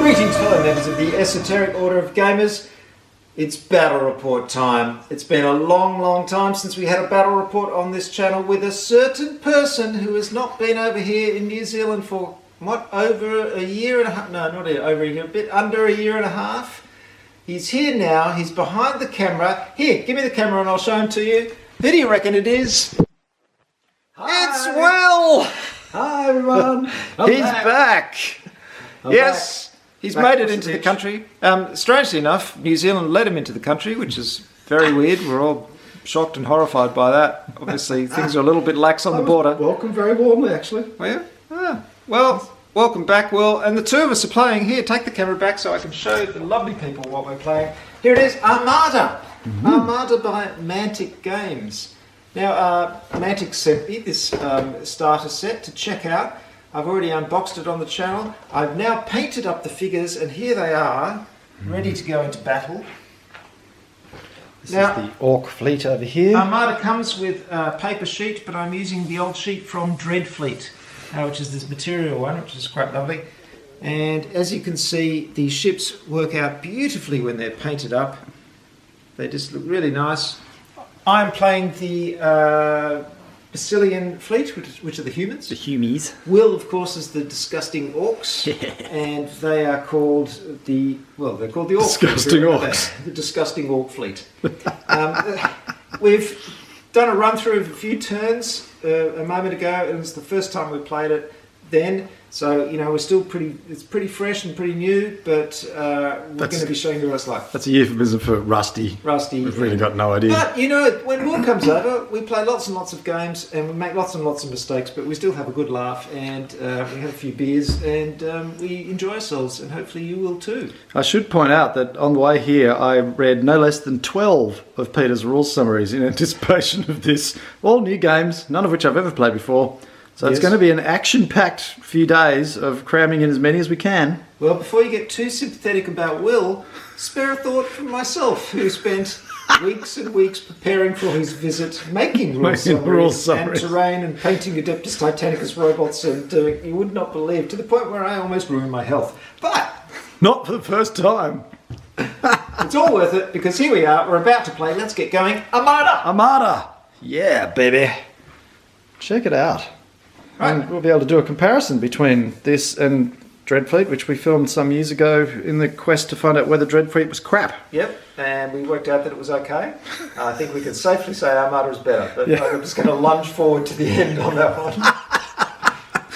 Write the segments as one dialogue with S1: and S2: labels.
S1: Greetings, fellow members of the Esoteric Order of Gamers. It's Battle Report time. It's been a long time since we had a battle report on this channel with a certain person who has not been over here in New Zealand for, what, over a year and a half? No, not over a year, a bit under a year and a half. He's here now. He's behind the camera. Here, give me the camera and I'll show him to you. Who do you reckon it is?
S2: Hi.
S1: It's Will!
S2: Hi everyone!
S1: He's back! Yes! He's made it into the country. Strangely enough, New Zealand let him into the country, which is very weird. We're all shocked and horrified by that. Obviously, things are a little bit lax on the border.
S2: Welcome very warmly, actually.
S1: Oh, yeah? Well, welcome back, Will. And the two of us are playing here. Take the camera back so I can show the lovely people what we're playing. Here it is, Armada. Armada by Mantic Games. Now, Mantic sent me this starter set to check out. I've already unboxed it on the channel. I've now painted up the figures, and here they are, ready to go into battle.
S2: This is the Orc fleet over here.
S1: Armada comes with a paper sheet, but I'm using the old sheet from Dreadfleet, which is this material one, which is quite lovely. And as you can see, the ships work out beautifully when they're painted up. They just look really nice. I'm playing the Basilian fleet, which are the humans.
S2: The humies.
S1: Will, of course, is the disgusting orcs, and they are called they're called the orc
S2: disgusting
S1: fleet,
S2: orcs.
S1: The disgusting orc fleet. We've done a run through of a few turns a moment ago, and it was the first time we played it then. So, you know, we're still it's pretty fresh and pretty new, but we're going to be showing you what it's like.
S2: That's a euphemism for rusty.
S1: Rusty.
S2: We've really got no idea.
S1: But, you know, when Will comes over, we play lots and lots of games, and we make lots and lots of mistakes, but we still have a good laugh, and we have a few beers, and we enjoy ourselves, and hopefully you will too.
S2: I should point out that on the way here, I read no less than 12 of Peter's rules summaries in anticipation of this. All new games, none of which I've ever played before. So It's going to be an action-packed few days of cramming in as many as we can.
S1: Well, before you get too sympathetic about Will, spare a thought for myself, who spent weeks and weeks preparing for his visit, making rule summaries and terrain and painting Adeptus Titanicus robots and doing, you would not believe, to the point where I almost ruined my health. But
S2: not for the first time.
S1: It's all worth it, because here we are, we're about to play. Let's get going. Armada!
S2: Armada! Yeah, baby. Check it out.
S1: Right.
S2: And we'll be able to do a comparison between this and Dreadfleet, which we filmed some years ago in the quest to find out whether Dreadfleet was crap.
S1: Yep, and we worked out that it was okay. I think we can safely say Armada is better, but I'm just going to lunge forward to the end on that one.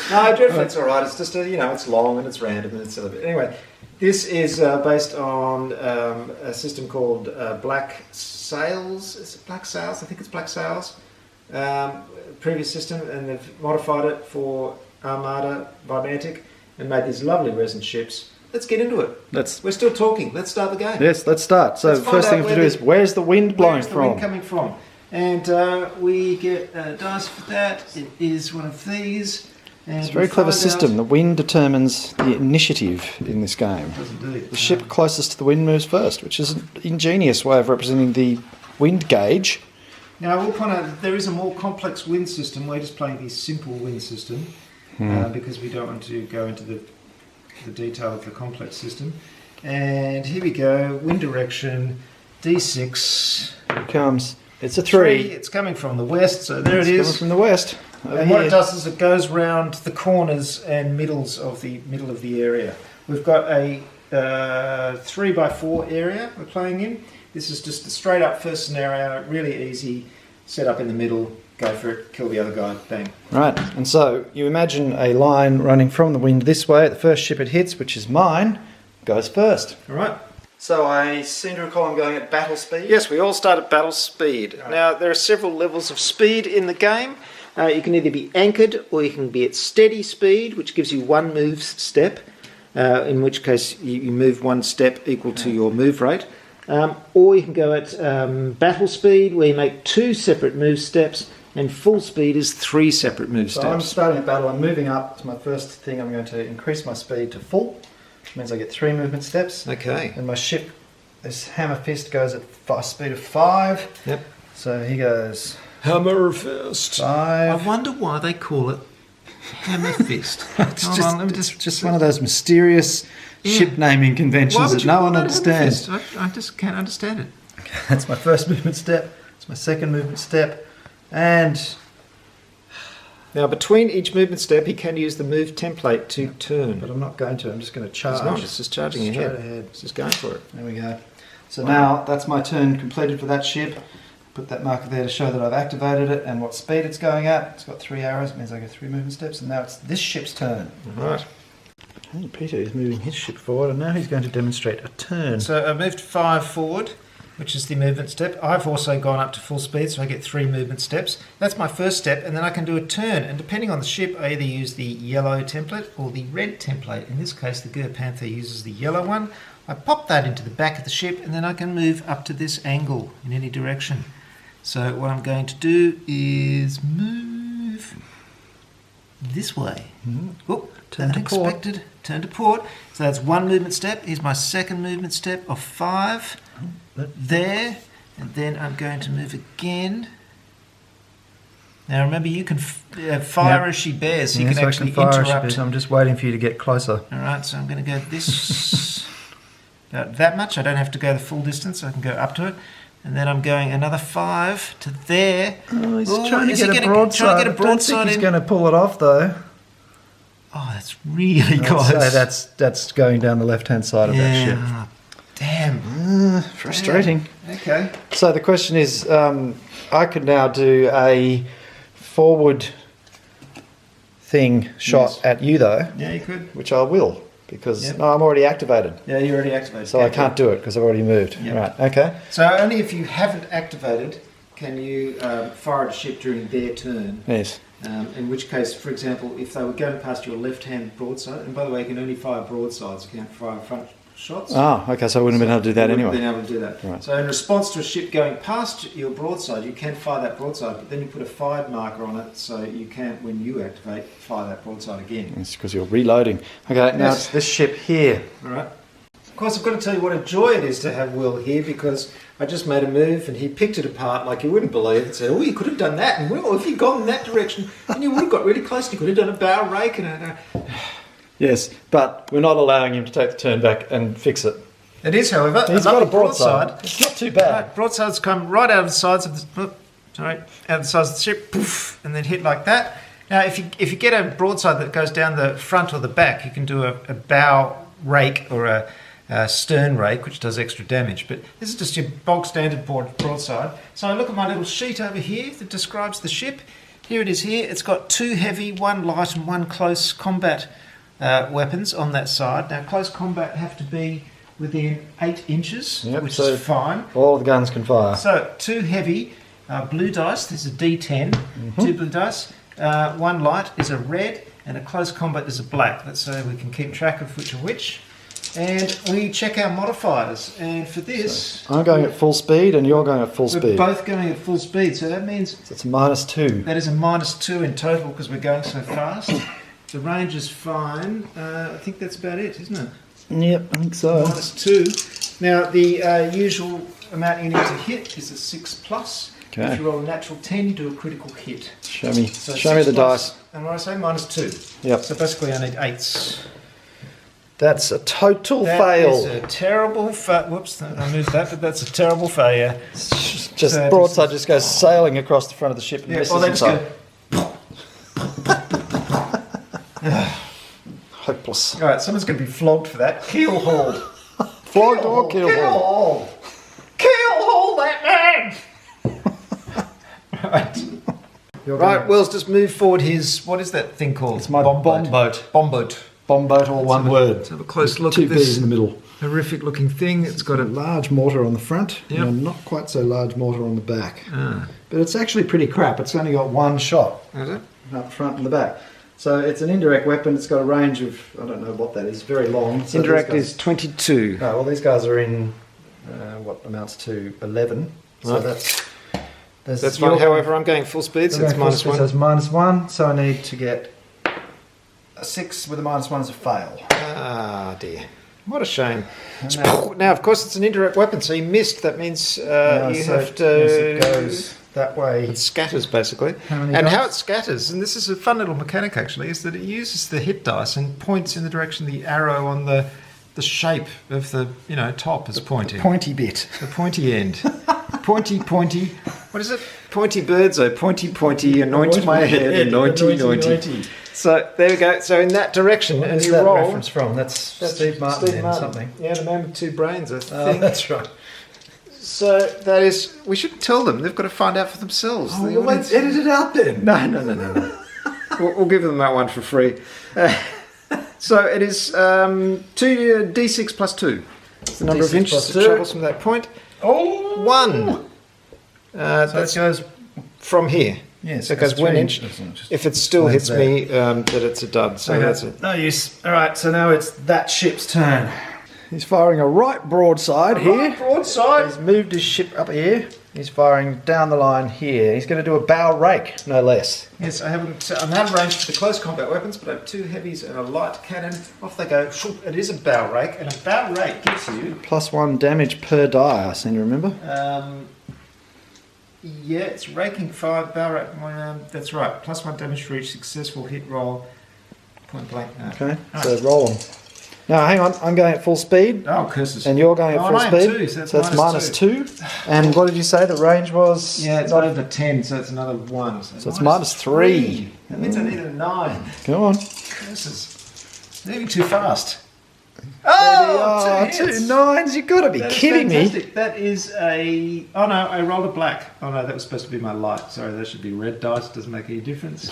S1: No, Dreadfleet's alright. It's just, it's long and it's random and it's silly. But anyway, this is based on a system called Black Sails. Is it Black Sails? I think it's Black Sails. Previous system, and they've modified it for Armada by Mantic and made these lovely resin ships. Let's get into it. We're still talking. Let's start the game.
S2: Yes, let's start. So the first thing we have to do is, where's the wind blowing from?
S1: Where's the wind coming from? And we get dice for that. It is one of these. And
S2: it's a very clever system. The wind determines the initiative in this game.
S1: It does indeed.
S2: The ship closest to the wind moves first, which is an ingenious way of representing the wind gauge.
S1: Now, I will point out that there is a more complex wind system. We're just playing the simple wind system because we don't want to go into the detail of the complex system. And here we go, wind direction, D6.
S2: Here it comes. It's a 3.
S1: It's coming from the west, so there it is.
S2: Coming from the west.
S1: And what it does is it goes round the corners and middle of the area. We've got a 3x4 area we're playing in. This is just a straight up first scenario, really easy, set up in the middle, go for it, kill the other guy, bang.
S2: Right, and so you imagine a line running from the wind this way. The first ship it hits, which is mine, goes first.
S1: All right.
S2: So I seem to recall I'm going at battle speed?
S1: Yes, we all start at battle speed. Right. Now, there are several levels of speed in the game. You can either be anchored or you can be at steady speed, which gives you one move step, in which case you move one step equal to your move rate. Or you can go at battle speed, where you make 2 separate move steps, and full speed is 3 separate move steps.
S2: So I'm starting at battle, I'm moving up. It's my first thing. I'm going to increase my speed to full, which means I get 3 movement steps.
S1: Okay.
S2: And my ship, this hammer fist, goes at speed of 5.
S1: Yep.
S2: So he goes...
S1: Hammer fist.
S2: 5.
S1: I wonder why they call it
S3: Hammer fist.
S2: It's
S3: Hold on, let me
S2: just one of those mysterious ship naming conventions that no one understands.
S3: I just can't understand it.
S2: That's my first movement step. It's my second movement step. And
S1: Now, between each movement step, he can use the move template to turn.
S2: but I'm not going to. I'm just going to charge.
S1: It's not, it's just charging
S2: Straight
S1: ahead.
S2: ahead.
S1: It's just going for it.
S2: There we go. So now that's my turn completed for that ship. Put that marker there to show that I've activated it and what speed it's going at. It's got 3 arrows, it means I get 3 movement steps, and now it's this ship's turn.
S1: Right.
S2: Oh, Peter is moving his ship forward, and now he's going to demonstrate a turn.
S3: So I moved 5 forward, which is the movement step. I've also gone up to full speed, so I get 3 movement steps. That's my first step, and then I can do a turn. And depending on the ship, I either use the yellow template or the red template. In this case, the Gur Panther uses the yellow one. I pop that into the back of the ship, and then I can move up to this angle in any direction. So what I'm going to do is move this way. Oh,
S2: Turn to port.
S3: unexpected. Turn to port. So that's 1 movement step. Here's my second movement step of 5. There. And then I'm going to move again. Now remember, you can fire as she bears, so you can actually interrupt.
S2: I'm just waiting for you to get closer.
S3: All right, so I'm going to go this that much. I don't have to go the full distance. I can go up to it. And then I'm going another 5 to there.
S2: Oh, he's
S3: Oh,
S2: trying to
S3: is he
S2: get a
S3: gonna-
S2: broadside.
S3: trying to get a
S2: I don't
S3: broadside
S2: think he's
S3: in?
S2: going to pull it off, though.
S3: Oh, that's really
S2: I'd
S3: close.
S2: say that's going down the left-hand side of that ship.
S3: Yeah. Damn.
S2: Frustrating.
S3: Okay.
S2: So the question is, I could now do a forward thing shot at you, though,
S3: Yeah, you could.
S2: which I will, because
S3: Yep.
S2: no, I'm already activated.
S3: Yeah, you already activated.
S2: So I can't do it because I've already moved.
S3: Yep.
S2: Right, okay.
S1: So only if you haven't activated can you fire at a ship during their turn.
S2: Yes.
S1: In which case, for example, if they were going past your left-hand broadside, and by the way, you can only fire broadsides, you can't fire front shots.
S2: Oh, okay, so I wouldn't have been able to do that
S1: You wouldn't
S2: anyway.
S1: have been able to do that.
S2: Right.
S1: So in response to a ship going past your broadside, you can fire that broadside, but then you put a fired marker on it, so you can't, when you activate, fire that broadside again.
S2: It's because you're reloading. Okay, now
S1: Yes.
S2: it's this ship here.
S1: All right. Of course, I've got to tell you what a joy it is to have Will here, because I just made a move and he picked it apart like you wouldn't believe and said, oh, you could have done that, and well, if you'd gone in that direction, then you would have got really close, and you could have done a bow rake and a...
S2: Yes, but we're not allowing him to take the turn back and fix it.
S1: It is, however,
S2: He's got a broadside. It's not too bad.
S3: Right, broadsides come right out of the sides of the out of the sides of the ship, poof, and then hit like that. Now, if you get a broadside that goes down the front or the back, you can do a bow rake or a stern rake, which does extra damage. But this is just your bog standard broadside. So I look at my little sheet over here that describes the ship. Here it is. Here it's got 2 heavy, 1 light, and 1 close combat weapons on that side. Now, close combat have to be within 8 inches,
S2: Yep,
S3: which
S2: so
S3: is fine.
S2: All of the guns can fire.
S3: So 2 heavy blue dice. This is a D10. 2 blue dice. 1 light is a red, and a close combat is a black. That's so we can keep track of which are which. And we check our modifiers. And for this,
S2: I'm going at full speed and you're going at full
S3: we're
S2: speed.
S3: both going at full speed. So that means
S2: So it's a -2.
S3: that is a -2 in total because we're going so fast. The range is fine. I think that's about it, isn't it?
S2: Yep, I think so.
S3: -2. Now, the usual amount you need to hit is a 6+.
S2: Okay.
S3: If you roll a natural 10, you do a critical hit.
S2: Show me
S3: So
S2: the
S3: 6+,
S2: dice.
S3: And when I say -2,
S2: Yep.
S3: so basically I need 8s.
S2: That's a total
S3: That
S2: fail.
S3: is a terrible whoops, I moved that, but that's a terrible failure.
S2: Just
S3: So
S2: broadside just goes sailing across the front of the ship and misses
S3: or they just
S2: inside.
S3: go.
S2: Hopeless.
S3: All right, someone's going to be flogged for that. Keel hauled.
S2: Flogged or keel hauled.
S3: Keel haul that man! Right. Right, Will's just moved forward his, what is that thing called?
S2: It's my bomb boat.
S3: Bomb boat.
S2: Bomb boat, all one word.
S3: Let's have a close look
S2: 2
S3: at
S2: B's
S3: this
S2: in the middle.
S3: horrific looking thing. It's got
S2: A
S3: a...
S2: large mortar on the front
S3: Yep.
S2: and a not quite so large mortar on the back. But it's actually pretty crap. It's only got 1 shot
S3: Is it?
S2: up front and the back. So it's an indirect weapon. It's got a range of, I don't know what that is, very long. So
S1: Indirect
S2: these guys-
S1: is 22.
S2: Oh, well, these guys are in what amounts to 11. So
S1: Right.
S2: that's
S1: fine. However, I'm going full speed, so it's -1.
S2: So it's -1. So I need to get a 6 with a -1 is a fail.
S1: Ah, dear. What a shame.
S2: And
S1: Now, of course, it's an indirect weapon, so you missed. That means you
S2: so
S1: have
S2: as it
S1: to...
S2: goes
S3: that way.
S1: It scatters basically.
S3: How many
S1: And
S3: dice?
S1: how it scatters, and this is a fun little mechanic actually, is that it uses the hit dice and points in the direction the arrow on the shape of the top is pointing.
S2: Pointy bit.
S1: The pointy end. Pointy. What is it? Pointy birds, pointy, anoint my head, anointy. So there we go. So in that direction,
S3: What
S1: and
S3: is
S1: you
S3: that
S1: roll.
S3: reference from? That's Steve Martin
S1: Steve
S3: or
S1: Martin.
S3: something.
S1: Yeah, the man with two brains, I
S3: Oh,
S1: think.
S3: that's right.
S1: So that is. We should tell them. They've got to find out for themselves.
S3: Oh,
S1: The
S3: well,
S1: audience-
S3: let's edit it out then.
S1: No. We'll give them that one for free. So it is 2 d6 plus 2. It's the number of
S3: D6
S1: inches
S3: plus
S1: it
S3: 2.
S1: travels from that point.
S3: Oh!
S1: 1.
S3: So
S1: That's
S3: it goes...
S1: from here.
S3: Yes,
S1: So it goes 1 inch. If it still
S3: lands
S1: hits me, that it's a dud. So that's it.
S3: No use. All right, so now it's that ship's turn.
S2: He's firing a right broadside here.
S3: Broadside.
S2: He's moved his ship up here. He's firing down the line here. He's going to do a bow rake, no less.
S1: Yes, I'm out of range for the close combat weapons, but I have 2 heavies and a light cannon. Off they go. It is a bow rake, and a bow rake gives you...
S2: +1 damage per die, I seem to remember.
S1: Yeah, it's raking 5 bow rake. That's right. +1 damage for each successful hit roll. Point blank. No.
S2: Okay, so roll them. Now, hang on. I'm going at full speed,
S1: Oh, curses.
S2: and you're going at
S1: Oh,
S2: full
S1: I am
S2: speed.
S1: too, so that's
S2: that's
S1: -2.
S2: -2. And what did you say the range was?
S1: Yeah, it's not over 10, so it's another 1.
S2: So it's -3.
S1: That means I need a 9.
S2: Go on.
S1: Curses. Moving too fast.
S2: Oh,
S1: two
S2: 2
S1: hits.
S2: 9s. You've got to be
S1: That is
S2: kidding me.
S1: fantastic. That is a... Oh no, I rolled a black. Oh no, that was supposed to be my light. Sorry, that should be red dice. Doesn't make any difference.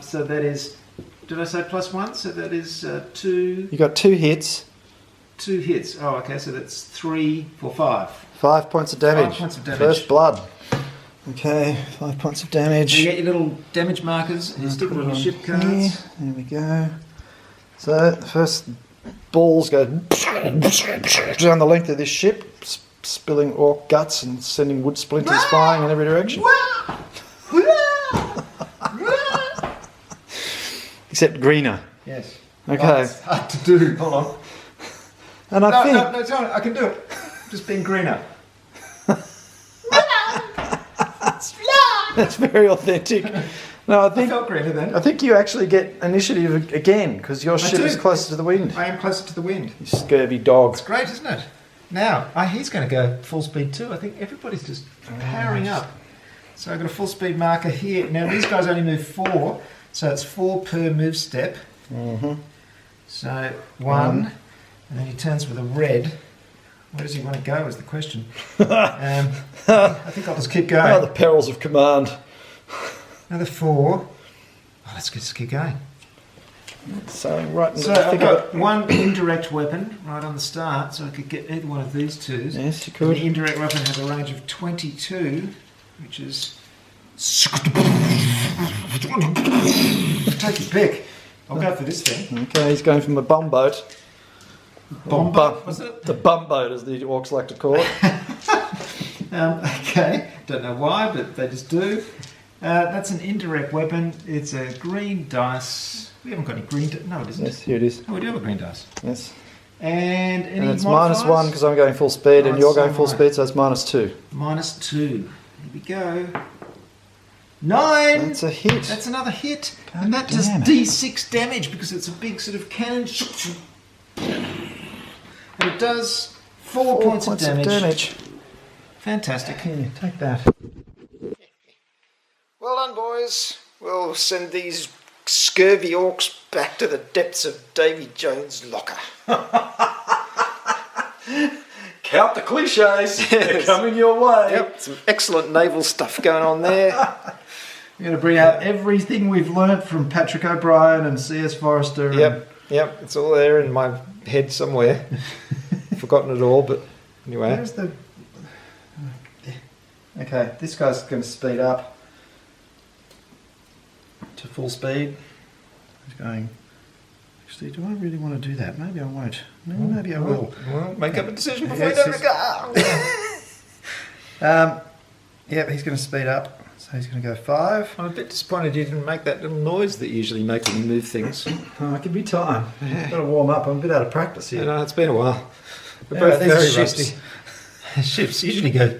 S1: So that is... Did I say +1? So that is 2...
S2: You got 2 hits,
S1: 2 hits. Oh, okay, so that's 3 for 5.
S2: 5 points of damage.
S1: 5 points of damage.
S2: First blood. Okay, 5 points of damage.
S1: So you get your little damage markers and you stick them on your ship
S2: Here.
S1: cards.
S2: There we go. So the first balls go down the length of this ship, spilling orc guts and sending wood splinters flying in every direction. Except greener.
S1: Yes.
S2: Okay.
S1: Oh, it's hard to do. Hold on.
S2: And I think
S1: No, it's all right. I can do it. Just being greener.
S2: that's very authentic. No, I
S1: I
S2: think
S1: felt greener then.
S2: I think you actually get initiative again because your ship
S1: do.
S2: is closer to the wind.
S1: I am closer to the wind.
S2: You scurvy dog.
S1: It's great, isn't it? Now, he's going to go full speed too. I think everybody's just powering up. So I've got a full speed marker here. Now, these guys only move 4, so it's 4 per move step.
S2: Mm-hmm.
S1: So 1, and then he turns with a red. Where does he want to go is the question. I think I'll just keep
S2: Oh,
S1: going.
S2: the perils of command.
S1: Another 4. Oh, let's just keep going.
S2: Sailing right into
S1: So
S2: the
S1: I've
S2: thick of
S1: got
S2: it.
S1: one indirect weapon right on the start, so I could get either one of these 2s.
S2: Yes, you
S1: And
S2: could.
S1: the indirect weapon has a range of 22, which is... Take your pick. I'll go for this thing.
S2: Okay, he's going from a bomb boat.
S1: Bomb
S2: Bum-
S1: boat, was it?
S2: The bum boat, as the orcs like to call it.
S1: Okay, don't know why, but they just do. That's an indirect weapon. It's a green dice. We haven't got any green dice. No, it isn't.
S2: Yes, here it is.
S1: Oh, we do have a green dice.
S2: Yes.
S1: And any
S2: And it's
S1: modifiers?
S2: -1 because I'm going full speed and
S1: Oh,
S2: you're
S1: so
S2: going full
S1: am I.
S2: speed, so it's -2.
S1: -2. Here we go. 9!
S2: That's a hit.
S1: That's another hit.
S2: God
S1: And that does
S2: damn it.
S1: D6 damage because it's a big sort of cannon. And it does 4 points of damage. Fantastic.
S2: Here, take that.
S1: Well done, boys. We'll send these scurvy orcs back to the depths of Davy Jones' locker.
S2: Count the cliches. They're
S1: Yes.
S2: coming your way.
S1: Yep, some excellent naval stuff going on there.
S2: We're going to bring out everything we've learnt from Patrick O'Brien and C.S. Forrester. and-
S1: Yep, it's all there in my head somewhere. Forgotten it all, but anyway.
S2: Where's the... Okay, this guy's going to speed up to full speed. He's going... Actually, do I really want to do that? Maybe I won't. No, maybe I will.
S1: Well, make up a decision before
S2: Yes,
S1: you go to the car.
S2: Yep, he's going to speed up. So he's going to go 5.
S1: I'm a bit disappointed you didn't make that little noise that you usually make when you move things.
S2: Oh, it could be time. I've got to warm up. I'm a bit out of practice here.
S1: You know, it's been a while. We're
S2: Yeah,
S1: both
S2: these are
S1: very
S2: ships.
S1: rusty. Ships usually go...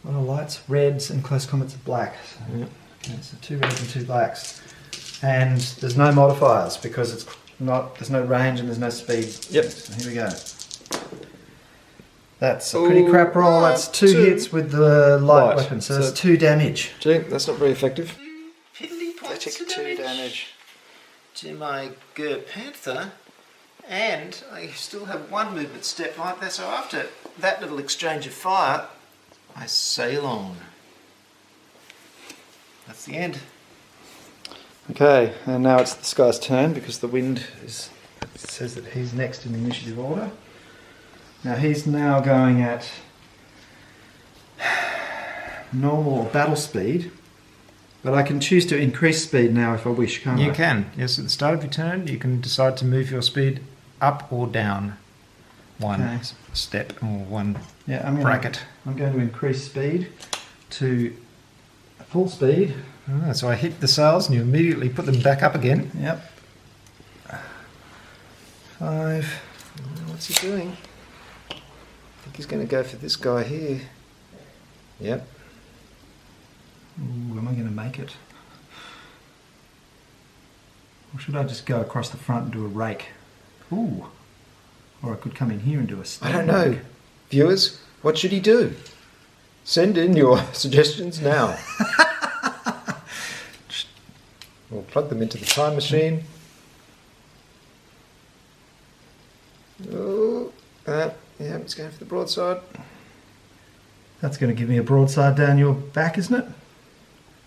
S2: What are lights? Reds and close combats of black. So,
S1: Yeah.
S2: okay, so 2 reds and 2 blacks. And there's no modifiers because it's not. There's no range and there's no speed.
S1: Yep.
S2: So here we go. That's a pretty crap roll. That's 2 hits with the light weapon, so that's 2 damage.
S1: Gee, that's not very effective.
S3: Piddly
S2: I
S3: points
S2: took
S3: of
S2: 2 damage.
S3: to my Gur Panther, and I still have 1 movement step like that, so after that little exchange of fire, I sail on. That's the end.
S2: Okay, and now it's this guy's turn because the wind says that he's next in the initiative order. Now he's now going at normal or battle speed, but I can choose to increase speed now if I wish, can't I?
S3: You can, yes, at the start of your turn, you can decide to move your speed up or down 1 step or 1 bracket.
S2: I'm going to increase speed to full speed.
S3: Ah, so I hit the sails and you immediately put them back up again.
S2: Yep. 5.
S1: What's he doing? I think he's going to go for this guy here. Yep.
S2: Ooh, am I going to make it? Or should I just go across the front and do a rake? Ooh. Or I could come in here and do a step.
S1: I don't know. Viewers, what should he do? Send in your suggestions now. We'll plug them into the time machine. Oh, yeah, it's going for the broadside.
S2: That's going to give me a broadside down your back, isn't it?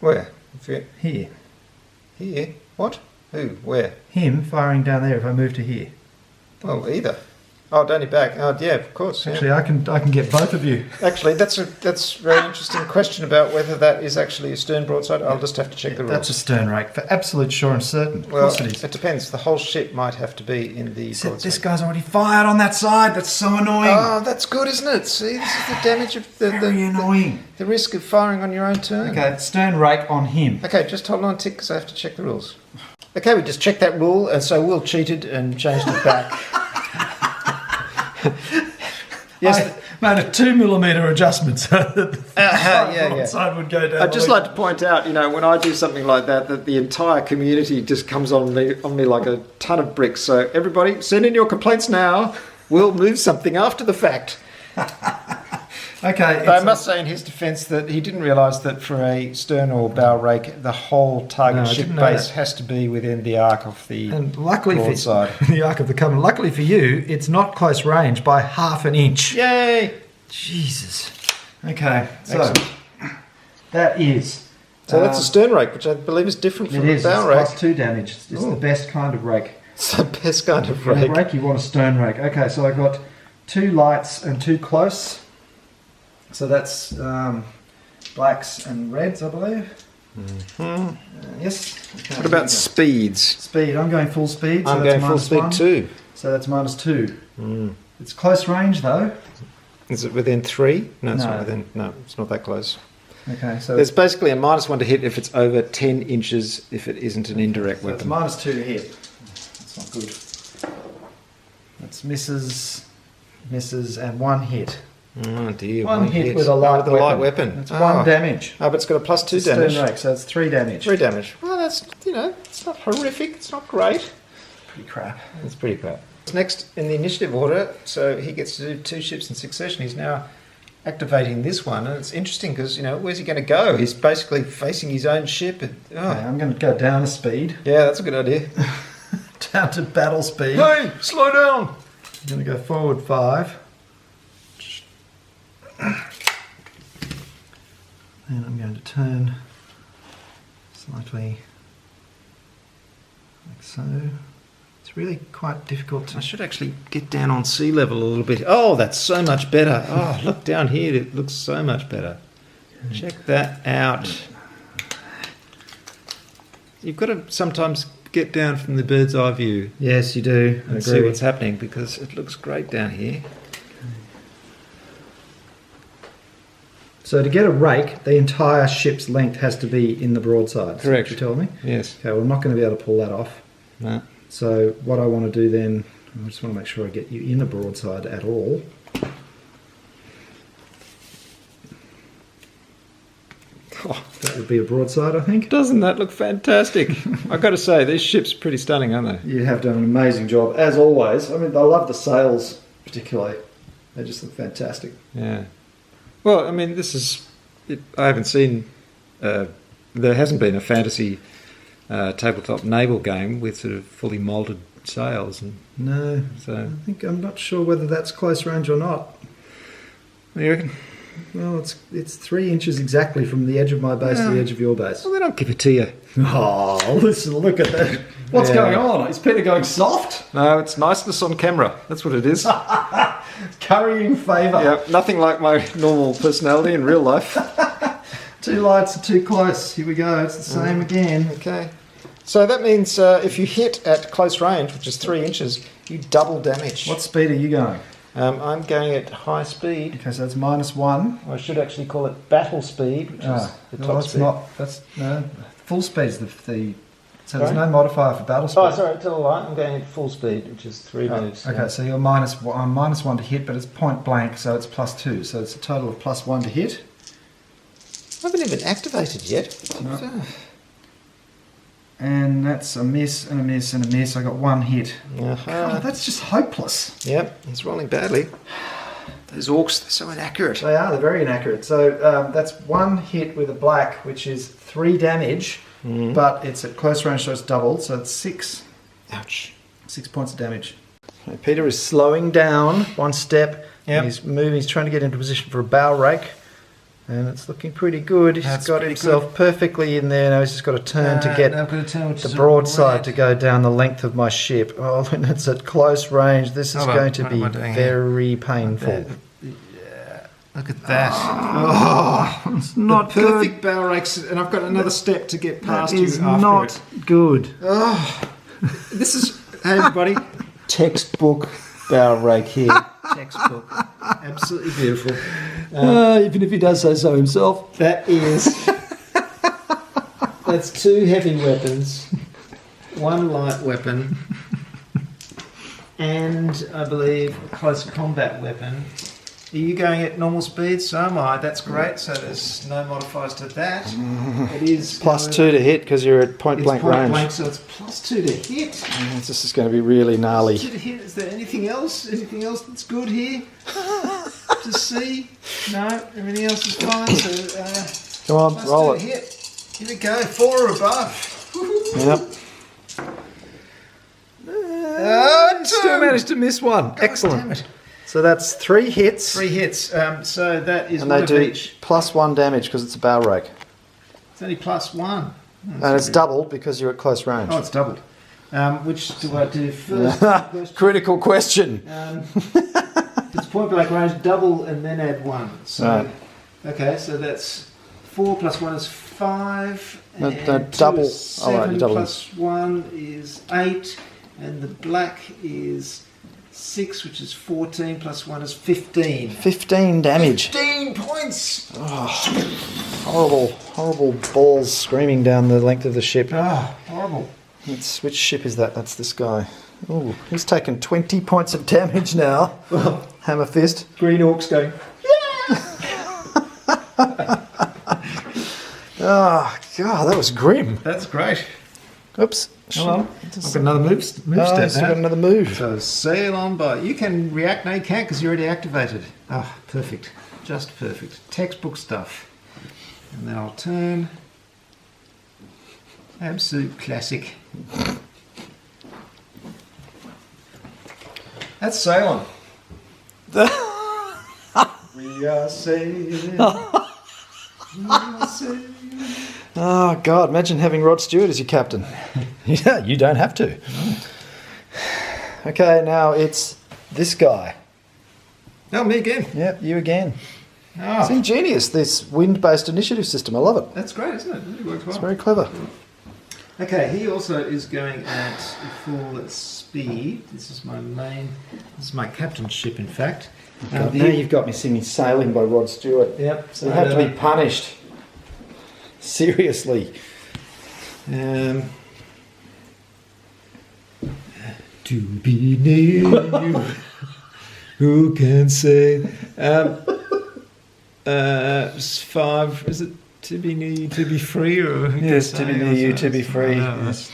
S1: Where?
S2: Here.
S1: Here? What? Who? Where?
S2: Him firing down there if I move to here.
S1: Well, either. Oh, down your back. Oh, yeah, of course. Yeah.
S2: Actually, I can get both of you.
S1: Actually, that's a very interesting question about whether that is actually a stern broadside. I'll just have to check the rules.
S2: That's a stern rake for absolute sure and certain. Of
S1: Well,
S2: course it is.
S1: it depends. The whole ship might have to be in the
S2: Except
S1: broadside.
S2: this guy's already fired on that side. That's so annoying.
S1: Oh, that's good, isn't it? See, this is the damage of
S2: Very annoying.
S1: the risk of firing on your own turn.
S2: Okay, stern rake on him.
S1: Okay, just hold on a tick because I have to check the rules. Okay, we just checked that rule, and so Will cheated and changed it back. Yes,
S2: I made a 2mm adjustment so that the
S1: yeah.
S2: side would go down.
S1: I'd just like to point out, when I do something like that, that the entire community just comes on me like a ton of bricks. So everybody, send in your complaints now. We'll move something after the fact.
S2: Okay.
S1: But I must say in his defence that he didn't realise that for a stern or bow rake, the whole target ship base has to be within the arc of the broadside.
S2: The arc of the Covenant. Luckily for you, it's not close range by half an inch.
S1: Yay!
S2: Jesus. Okay, so
S1: Excellent.
S2: that is.
S1: So that's a stern rake, which I believe is different from
S2: It is.
S1: a
S2: It's
S1: bow rake.
S2: plus 2 damage. It's the best kind of rake.
S1: It's the best kind of
S2: For a
S1: rake.
S2: rake, you want a stern rake. Okay, so I got 2 lights and 2 close. So that's blacks and reds, I believe.
S1: Mm-hmm.
S2: Yes. Okay,
S1: What about speeds?
S2: speed? I'm going full speed. So
S1: I'm
S2: that's
S1: going full speed
S2: -1.
S1: too.
S2: So that's -2.
S1: Mm.
S2: It's close range though.
S1: Is it within 3? No, it's
S2: No.
S1: not within. No, it's not that close.
S2: Okay, so
S1: There's basically a -1 to hit if it's over 10 inches if it isn't an indirect
S2: so it's
S1: weapon.
S2: -2 to hit. That's not good. That's misses, and 1 hit.
S1: Oh dear.
S2: One hit with a light
S1: weapon.
S2: That's 1 damage.
S1: Oh, but it's got a +2
S2: It's a
S1: damage.
S2: stern rake, so it's 3 damage.
S1: 3 damage. Well, that's, it's not horrific. It's not great.
S2: Pretty crap.
S1: It's pretty crap. Next in the initiative order, so he gets to do 2 ships in succession. He's now activating this one, and it's interesting because, where's he going to go? He's basically facing his own ship. And,
S2: Okay, I'm going to go down a speed.
S1: Yeah, that's a good idea.
S2: Down to battle speed.
S1: Hey, slow down!
S2: I'm going to go forward 5. And I'm going to turn slightly like so. It's really quite difficult
S1: I
S2: to...
S1: should actually get down on sea level a little bit. Oh, that's so much better. Oh, look down here. It looks so much better. Check that out. You've got to sometimes get down from the bird's eye view
S2: Yes, you do. I
S1: and see
S2: agree.
S1: what's happening because it looks great down here.
S2: So to get a rake, the entire ship's length has to be in the broadside.
S1: Correct.
S2: You tell me?
S1: Yes.
S2: Okay, well, I'm not going to be able to pull that off.
S1: No.
S2: So what I want to do then, I just want to make sure I get you in a broadside at all.
S1: That would be a broadside, I think.
S3: Doesn't that look fantastic? I've got to say, these ships are pretty stunning, aren't they?
S2: You have done an amazing job, as always. I mean, I love the sails, particularly. They just look fantastic.
S3: Yeah. Well, I mean, this is... I haven't seen... there hasn't been a fantasy tabletop naval game with sort of fully moulded sails. And
S2: No,
S3: so,
S2: I'm not sure whether that's close range or not.
S3: what do you reckon?
S2: Well, it's 3 inches exactly from the edge of my base to the edge of your base.
S3: Well, then I'll give it to you.
S2: Oh, listen, look at that. What's going on? Is Peter going soft?
S3: No, it's niceness on camera. That's what it is.
S2: Currying favour.
S3: Yeah, nothing like my normal personality in real life.
S2: 2 lights are too close. Here we go. It's the same again.
S3: Okay. So that means if you hit at close range, which is 3 inches, you double damage.
S2: What speed are you going?
S3: I'm going at high speed.
S2: Okay, so that's -1.
S3: I should actually call it battle speed, which is the top speed.
S2: No, full speed is the so there's
S3: Sorry?
S2: no modifier for battle speed.
S3: Oh, sorry, tell a lie. I'm going at full speed, which is 3 moves.
S2: Okay, so you're -1 to hit, but it's point blank, so it's +2. So it's a total of +1 to hit.
S3: I haven't even activated yet.
S2: No. And that's a miss and a miss and a miss. I got 1 hit. God, that's just hopeless.
S3: Yep, it's rolling badly. Those orcs, they're so inaccurate.
S2: They are. They're very inaccurate. So that's 1 hit with a black, which is 3 damage, but it's at close range, so it's doubled. So it's 6.
S3: Ouch.
S2: 6 points of damage. Okay, Peter is slowing down 1 step.
S3: Yep.
S2: He's moving. He's trying to get into position for a bow rake. And it's looking pretty good. He's
S3: That's
S2: got
S3: pretty
S2: himself perfectly in there. Now he's just got to turn to get
S3: I've got to turn, which
S2: the
S3: is
S2: broadside
S3: red.
S2: to go down the length of my ship. Oh, when it's at close range, this is
S3: Hold on,
S2: going to
S3: what
S2: be
S3: am I doing
S2: very painful.
S3: Yeah, look at that.
S2: Oh, it's not
S3: Perfect bow rakes, and I've got another step to get
S2: That
S3: past you
S2: is
S3: after
S2: not
S3: it.
S2: good.
S3: This is, hey everybody, textbook bow rake here. Textbook. Absolutely beautiful.
S2: Even if he does say so himself.
S3: That's 2 heavy weapons, 1 light weapon, and I believe a close combat weapon. Are you going at normal speed? So am I. That's great. So there's no modifiers to that. It is
S2: +2 to hit because you're at point
S3: it's
S2: blank
S3: point
S2: range.
S3: blank, so it's +2 to hit.
S2: This is going to be really gnarly.
S3: +2 to hit. Is there anything else? Anything else that's good here? To see? No, everything else is fine. So
S2: Come on, roll
S3: +2 to
S2: it.
S3: hit. Here we go. 4 or above.
S2: Yep.
S3: Still
S2: managed to miss 1. Excellent.
S3: Damn it.
S2: So that's 3 hits.
S3: 3 hits. So that is
S2: And
S3: one
S2: they
S3: of
S2: do
S3: each.
S2: +1 damage because it's a bow rake.
S3: It's only +1.
S2: And it's doubled because you're at close range.
S3: Oh, it's doubled. Which do I do first?
S2: Critical question.
S3: It's point blank range, double and then add 1. So,
S2: Right.
S3: okay, so that's 4 plus 1 is 5.
S2: No,
S3: And
S2: no,
S3: 2
S2: double.
S3: is 7
S2: Oh, right, you're doubling.
S3: plus 1 is 8. And the black is 6, which is 14, plus 1 is 15.
S2: 15 damage.
S3: 15 points!
S2: Horrible balls screaming down the length of the ship.
S3: Oh, horrible.
S2: Which ship is that? That's this guy. Oh, he's taken 20 points of damage now. Hammer fist.
S3: Green Orcs going,
S2: Oh, God, that was grim.
S3: that's great.
S2: Oops.
S3: Hold on. I've got another move step
S2: He's
S3: now.
S2: got another move.
S3: So sail on by. You can react. No, you can't because you're already activated. Ah, perfect. Just perfect. Textbook stuff. And then I'll turn. Absolute classic. That's sailing. We are sailing. We are sailing.
S2: Oh, God, imagine having Rod Stewart as your captain. Yeah, you don't have to. Okay, now it's this guy.
S3: Oh, me again.
S2: Yep, you again.
S3: Oh,
S2: It's ingenious, this wind-based initiative system. I love it.
S3: that's great, isn't it? It really works
S2: It's
S3: well.
S2: very clever.
S3: Okay, he also is going at full speed. This is my captain's ship, in fact.
S2: Now you've got me singing Sailing by Rod Stewart.
S3: Yep.
S2: So you have to be punished. Seriously.
S3: To be near you, who can say? It's 5. Is it To be near you, to be free, or
S2: Yes, to be near you, to be free. Yes.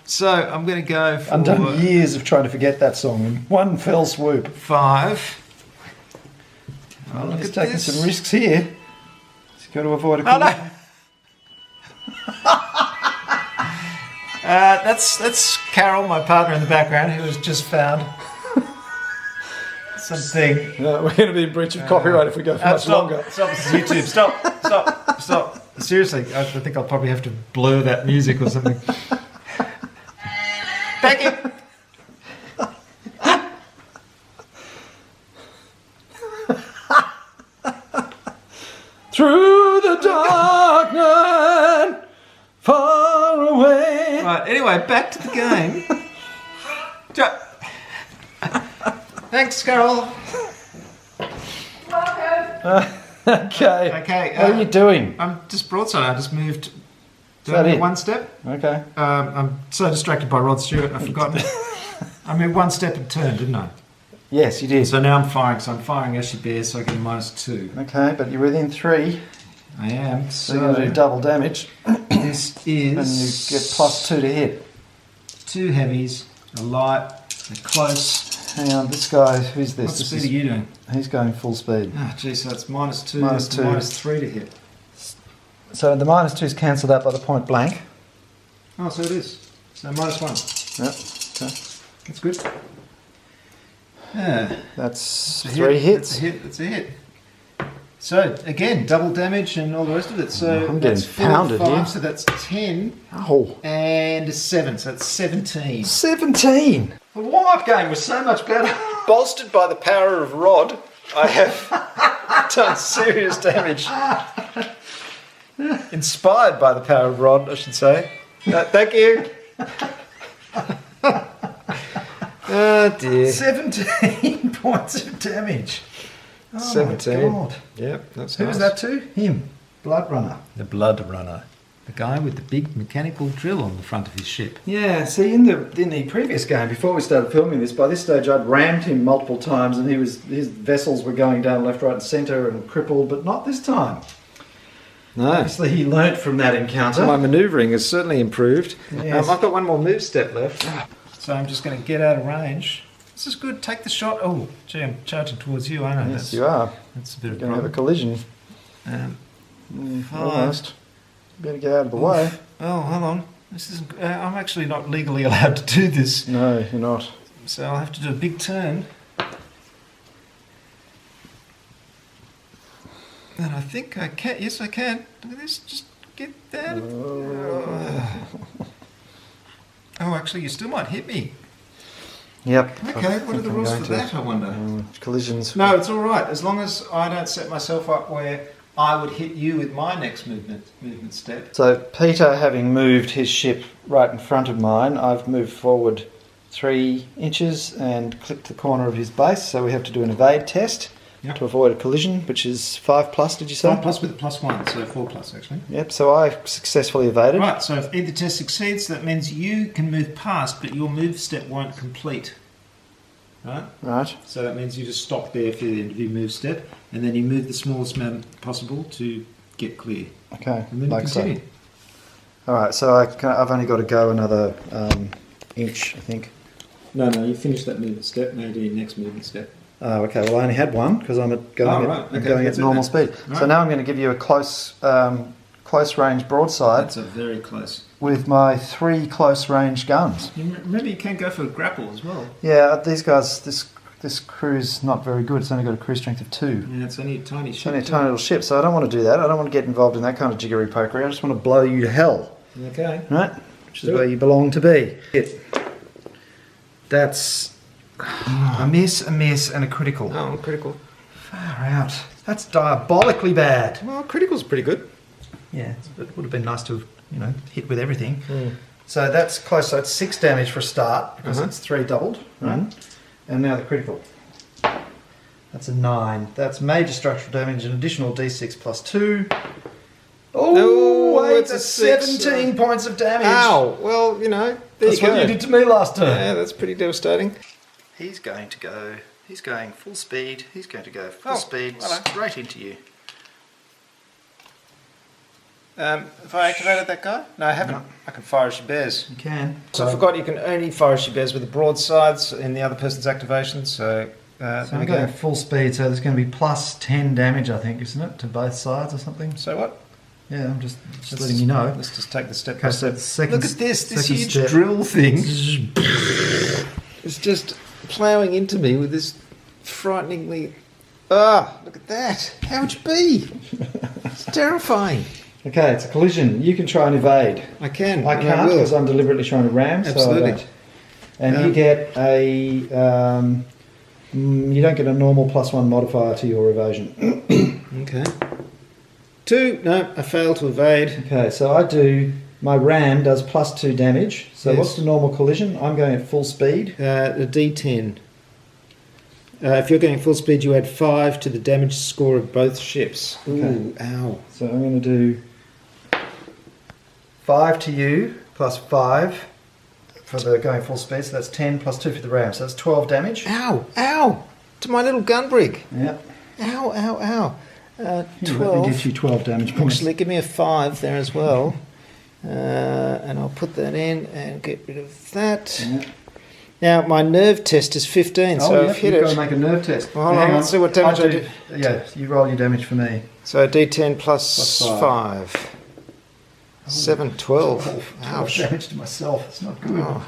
S3: So I'm going to go for
S2: I've done years of trying to forget that song in one fell swoop.
S3: 5.
S2: Oh,
S3: look
S2: he's
S3: at
S2: taking
S3: this.
S2: some risks here. He's got to avoid a
S3: Oh, no.
S2: collision.
S3: That's Carol, my partner in the background, who has just found something.
S2: No, we're going to be in breach of copyright if we go for much longer.
S3: Stop, this is YouTube. Stop. Seriously, I think I'll probably have to blur that music or something. Thank you.
S2: Through the dark night, far away.
S3: Right, anyway, back to the game. Thanks, Carol.
S2: Okay.
S3: Okay.
S2: What are you doing?
S3: I'm just broadside. I just moved
S2: that it?
S3: one step.
S2: Okay.
S3: I'm so distracted by Rod Stewart, I've forgotten. I moved one step and turned, didn't I?
S2: Yes, you did.
S3: So now I'm firing. So I'm firing as she bears, so I get a -2.
S2: Okay, but you're within 3,
S3: I am.
S2: so you're going to do double damage,
S3: This is.
S2: and you get +2 to hit.
S3: 2 heavies, a light, a close.
S2: Hang on, this guy, who's this?
S3: What
S2: This
S3: speed
S2: is-
S3: are you doing?
S2: He's going full speed.
S3: Ah, geez, so that's -2.
S2: -2.
S3: -3 to hit.
S2: So the -2's cancelled out by the point blank.
S3: Oh, so it is. So -1.
S2: Yep. Okay.
S3: That's good. Yeah.
S2: That's
S3: It's a
S2: 3 hits.
S3: That's a hit. That's a hit. So again, double damage and all the rest of it. So
S2: I'm
S3: that's
S2: getting
S3: 4 and
S2: pounded
S3: 5,
S2: here.
S3: so that's 10
S2: Oh.
S3: and a 7. So that's 17.
S2: 17! The warm-up game was so much better. Bolstered by the power of Rod, I have done serious damage. Inspired by the power of Rod, I should say. Thank you. Oh dear.
S3: 17 points of damage. Oh
S2: 17.
S3: My God.
S2: Yep, that's
S3: Who was that to? Him. Blood Runner.
S2: The Blood Runner.
S3: The guy with the big mechanical drill on the front of his ship.
S2: Yeah, see, in the previous game, before we started filming this, by this stage I'd rammed him multiple times, and his vessels were going down left, right, and centre and crippled, but not this time.
S3: No.
S2: Obviously, he learnt from that encounter.
S3: My manoeuvring has certainly improved.
S2: Yes.
S3: I've got one more move step left. So I'm just going to get out of range. This is good. Take the shot. Oh, gee, I'm charging towards you, aren't I?
S2: Yes, you are.
S3: That's a bit of a
S2: Going to have a
S3: problem.
S2: collision.
S3: 5.
S2: Almost. Better get out of the way.
S3: Oh, hold on. This isn't. I'm actually not legally allowed to do this,
S2: No, you're not.
S3: so I'll have to do a big turn. And I think I can. Yes, I can. Look at this. Just get that. Oh, actually, you still might hit me.
S2: Yep.
S3: Okay, what are the rules for that, I wonder?
S2: Collisions.
S3: No, it's all right. As long as I don't set myself up where I would hit you with my next movement step.
S2: So, Peter, having moved his ship right in front of mine, I've moved forward 3 inches and clipped the corner of his base, so we have to do an evade test.
S3: Yep.
S2: To avoid a collision, which is 5+, did you say?
S3: 5+ with a +1, so 4+ actually.
S2: Yep, so I successfully evaded.
S3: Right, so if either test succeeds, that means you can move past, but your move step won't complete. Right?
S2: Right.
S3: So that means you just stop there for the end of your move step, and then you move the smallest amount possible to get clear.
S2: Okay,
S3: And then
S2: like
S3: you
S2: so.
S3: continue.
S2: Alright, so I've only got to go another inch, I think.
S3: No, you finish that movement step, now do your next movement step.
S2: Oh, okay, well I only had one because I'm going at normal speed.
S3: Right.
S2: So now I'm going to give you a close range broadside
S3: That's a very close.
S2: with my 3 close range guns.
S3: You remember you can go for a grapple as well.
S2: Yeah, these guys, this crew's not very good. It's only got a crew strength of 2.
S3: Yeah, it's only a tiny
S2: It's
S3: ship.
S2: only a tiny little ship, so I don't want to do that. I don't want to get involved in that kind of jiggery pokery. I just want to blow you to hell,
S3: Okay.
S2: right? Which is
S3: Do it.
S2: where you belong to be. That's
S3: A miss, and a critical.
S2: oh, critical.
S3: Far out. That's diabolically bad.
S2: Well, critical's pretty good.
S3: Yeah, it would have been nice to have, hit with everything.
S2: So that's close. So it's 6 damage for a start because it's 3 doubled, right? And now the critical. That's a 9. That's major structural damage, an additional d6 plus 2. Oh, wait,
S3: it's a
S2: that's
S3: 6.
S2: 17 points of damage.
S1: Ow! Well, there
S2: That's
S1: you go.
S2: what you did to me last turn.
S1: Yeah, that's pretty devastating.
S2: He's going full speed. He's going to go full
S1: Oh,
S2: speed
S1: hello.
S2: straight into you.
S3: Have I activated that guy? No, I haven't.
S2: No.
S3: I can fire as she bears.
S2: You can.
S3: So I forgot you can only fire as she bears with the broadsides in the other person's activation. So there
S2: So I'm
S3: we
S2: going
S3: go.
S2: full speed, so there's going to be plus 10 damage, I think, isn't it, to both sides or something?
S3: So what?
S2: Yeah, I'm just letting you know.
S3: Let's just take the step
S2: Okay,
S3: by
S2: so
S3: step.
S2: second,
S3: Look at this
S2: second
S3: huge
S2: step.
S3: drill thing. It's just ploughing into me with this frighteningly. Look at that. How would you be? It's terrifying.
S2: Okay, it's a collision. You can try and evade.
S3: I can.
S2: I
S3: and
S2: can't
S3: will.
S2: because I'm deliberately trying to ram.
S3: Absolutely.
S2: So I don't. And you get a. You don't get a normal +1 modifier to your evasion.
S3: Okay. 2. No, I failed to evade.
S2: Okay, so I do. My ram does +2 damage. So
S3: Yes.
S2: what's the normal collision? I'm going at full speed.
S3: A D10. If you're going full speed, you add 5 to the damage score of both ships.
S2: Okay.
S3: Ooh, ow.
S2: So I'm going to do 5 to you plus 5 for the going full speed. So that's 10 plus 2 for the ram. So that's 12 damage.
S3: Ow! Ow! To my little gun brig.
S2: Yeah.
S3: Ow, ow, ow.
S2: Let me
S3: 12.
S2: get you 12 damage points.
S3: Actually, give me a 5 there as well. And I'll put that in and get rid of that.
S2: Yeah.
S3: Now, my nerve test is 15, so
S2: Oh, yeah,
S3: I've hit
S2: you've got
S3: it.
S2: to make a nerve test.
S3: Well, hold
S2: Hang
S3: on, let's see what damage I
S2: do. Yeah, you roll your damage for me.
S3: So D10 plus
S2: Plus
S3: 5. 7, 12.
S2: 12
S3: Ouch.
S2: damage to myself. It's not good.
S3: Oh.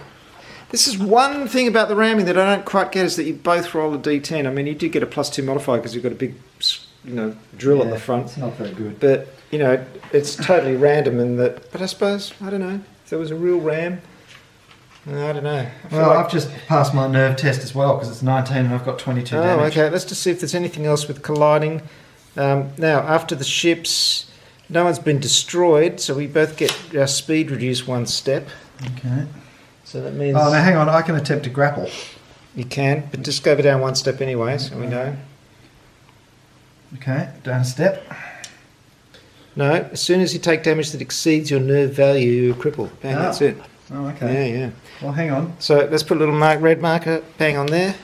S3: This is one thing about the ramming that I don't quite get is that you both roll a D10. I mean, you do get a +2 modifier because you've got a big, drill on
S2: Yeah,
S3: the front.
S2: It's not very good.
S3: But, it's totally random in that. But I suppose, I don't know, if there was a real ram, I don't know. I feel
S2: Well,
S3: like-
S2: I've just passed my nerve test as well because it's 19 and I've got 22
S3: Oh,
S2: damage.
S3: okay. Let's just see if there's anything else with colliding. Now, after the ships, no one's been destroyed, so we both get our speed reduced 1 step.
S2: Okay.
S3: So that means
S2: Oh, now hang on. I can attempt to grapple.
S3: you can, but just go down 1 step anyway, so we know.
S2: Okay, down a step.
S3: No, as soon as you take damage that exceeds your nerve value, you're crippled. Bang,
S2: Oh.
S3: that's it.
S2: Oh, okay.
S3: Yeah, yeah.
S2: Well, hang on.
S3: So let's put a little red marker, bang on there.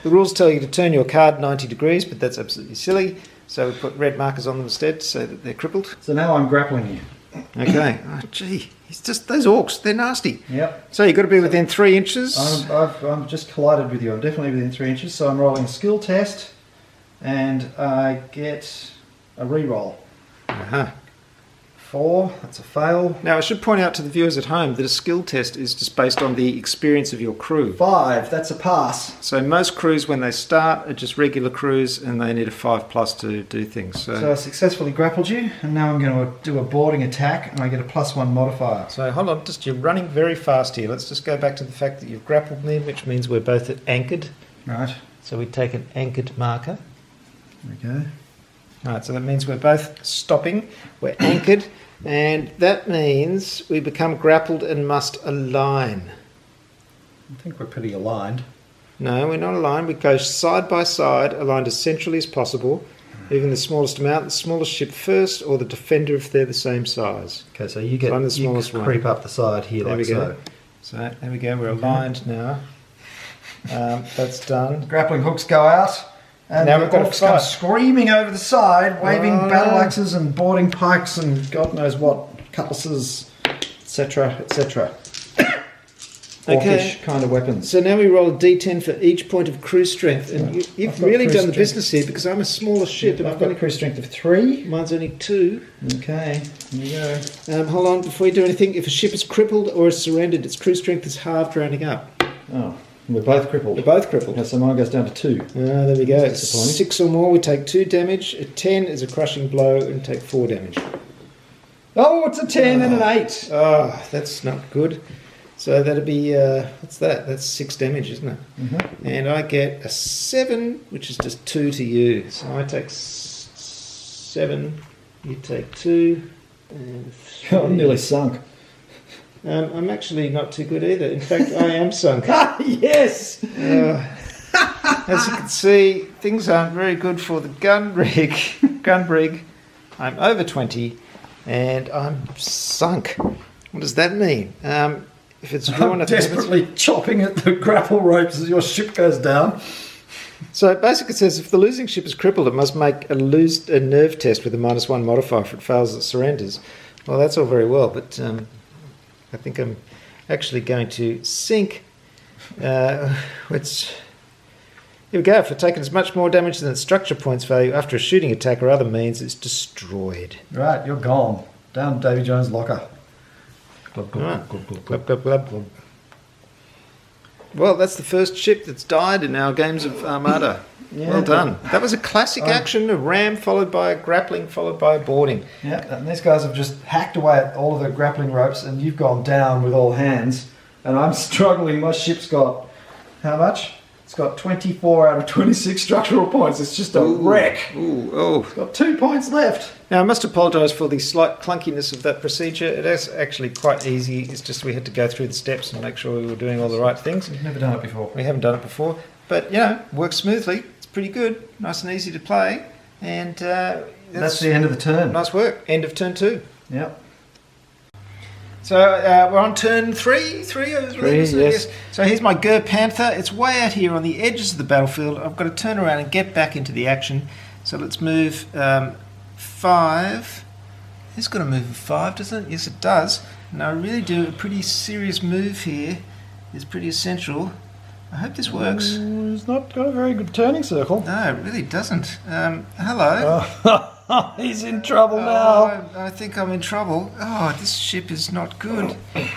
S3: The rules tell you to turn your card 90 degrees, but that's absolutely silly. So we put red markers on them instead so that they're crippled.
S2: So now I'm grappling you.
S3: Okay. Oh, gee. It's just those orcs, they're nasty.
S2: Yep.
S3: So you've got to be within 3 inches.
S2: I'm just collided with you. I'm definitely within 3 inches. So I'm rolling a skill test and I get a re-roll.
S3: Uh-huh.
S2: 4, that's a fail.
S3: Now, I should point out to the viewers at home that a skill test is just based on the experience of your crew.
S2: 5, that's a pass.
S3: So most crews, when they start, are just regular crews and they need a 5+ to do things.
S2: So I successfully grappled you, and now I'm going to do a boarding attack, and I get a +1 modifier.
S3: So hold on, you're running very fast here. Let's just go back to the fact that you've grappled me, which means we're both anchored.
S2: Right,
S3: So we take an anchored marker.
S2: there we go.
S3: Right, so that means we're both stopping. We're anchored, and that means we become grappled and must align.
S2: I think we're pretty aligned.
S3: No, we're not aligned. We go side by side, aligned as centrally as possible, leaving the smallest amount, the smallest ship first, or the defender if they're the same size.
S2: Okay, so you get
S3: So I'm the
S2: you
S3: smallest one.
S2: creep up the side here
S3: There
S2: like
S3: we go.
S2: so.
S3: So there we go. We're aligned now. That's done.
S2: Grappling hooks go out, and
S3: Now
S2: the
S3: we've got to
S2: orcs come
S3: fight.
S2: screaming over the side, waving
S3: Oh,
S2: battle
S3: no.
S2: axes and boarding pikes and God knows what, cutlasses, etc., etc.
S3: Okay.
S2: Orcish kind of weapons.
S3: So now we roll a d10 for each point of crew strength, and
S2: Yeah.
S3: you've
S2: I've got
S3: really
S2: crew
S3: done the
S2: strength.
S3: business here because I'm a smaller ship and
S2: I've
S3: I've
S2: got a
S3: got
S2: crew strength of 3.
S3: mine's only 2.
S2: Okay, here you go.
S3: Hold on, before you do anything, if a ship is crippled or is surrendered, its crew strength is halved rounding up.
S2: Oh, we're both crippled.
S3: We're both crippled.
S2: Okay, so mine goes down to 2.
S3: There we go.
S2: That's disappointing.
S3: 6 or more, we take 2 damage. A 10 is a crushing blow and take 4 damage.
S2: Oh, it's a 10 and an 8.
S3: Oh, that's not good. So that'd be, what's that? That's 6 damage, isn't it?
S2: Mm-hmm.
S3: And I get a 7, which is just 2 to you. So I take 7, you take 2. And
S2: I'm nearly sunk.
S3: I'm actually not too good either. In fact, I am sunk.
S2: Yes!
S3: As you can see, things aren't very good for the gun brig. I'm over 20 and I'm sunk. What does that mean? If it's drawn
S2: I'm
S3: at the
S2: desperately chopping at the grapple ropes as your ship goes down.
S3: So basically it says if the losing ship is crippled, it must make a nerve test with a -1 modifier. If it fails, it surrenders. Well, that's all very well, but I think I'm actually going to sink. Here we go. If it's taken as much more damage than its structure points value after a shooting attack or other means, it's destroyed.
S2: Right, you're gone. Down Davy Jones' locker. Glub, glub,
S3: Right.
S2: glub, glub, glub,
S3: Glub, glub, glub, glub. Well, that's the first ship that's died in our games of Armada.
S2: Yeah,
S3: Well done. That was a classic
S2: Um,
S3: action, a ram followed by a grappling followed by a boarding.
S2: Yeah, and these guys have just hacked away at all of the grappling ropes, and you've gone down with all hands. And I'm struggling. My ship's got how much? It's got 24 out of 26 structural points. It's just a wreck. It's got 2 points left.
S3: Now, I must apologise for the slight clunkiness of that procedure. It is actually quite easy. It's just we had to go through the steps and make sure we were doing all the right things.
S2: We've never done it before.
S3: We haven't done it before. But, works smoothly. It's pretty good. Nice and easy to play. And
S2: That's the end of the turn.
S3: nice work. End of turn 2.
S2: Yep.
S3: So we're on turn 3. Three,
S2: yes.
S3: So here's my Gur Panther. It's way out here on the edges of the battlefield. I've got to turn around and get back into the action. So let's move 5. It's got to move 5, doesn't it? Yes, it does. And I really do a pretty serious move here. It's pretty essential. I hope this works.
S2: It's not got a very good turning circle.
S3: No, it really doesn't. Hello.
S2: He's in trouble now.
S3: I think I'm in trouble. Oh, this ship is not good.
S2: You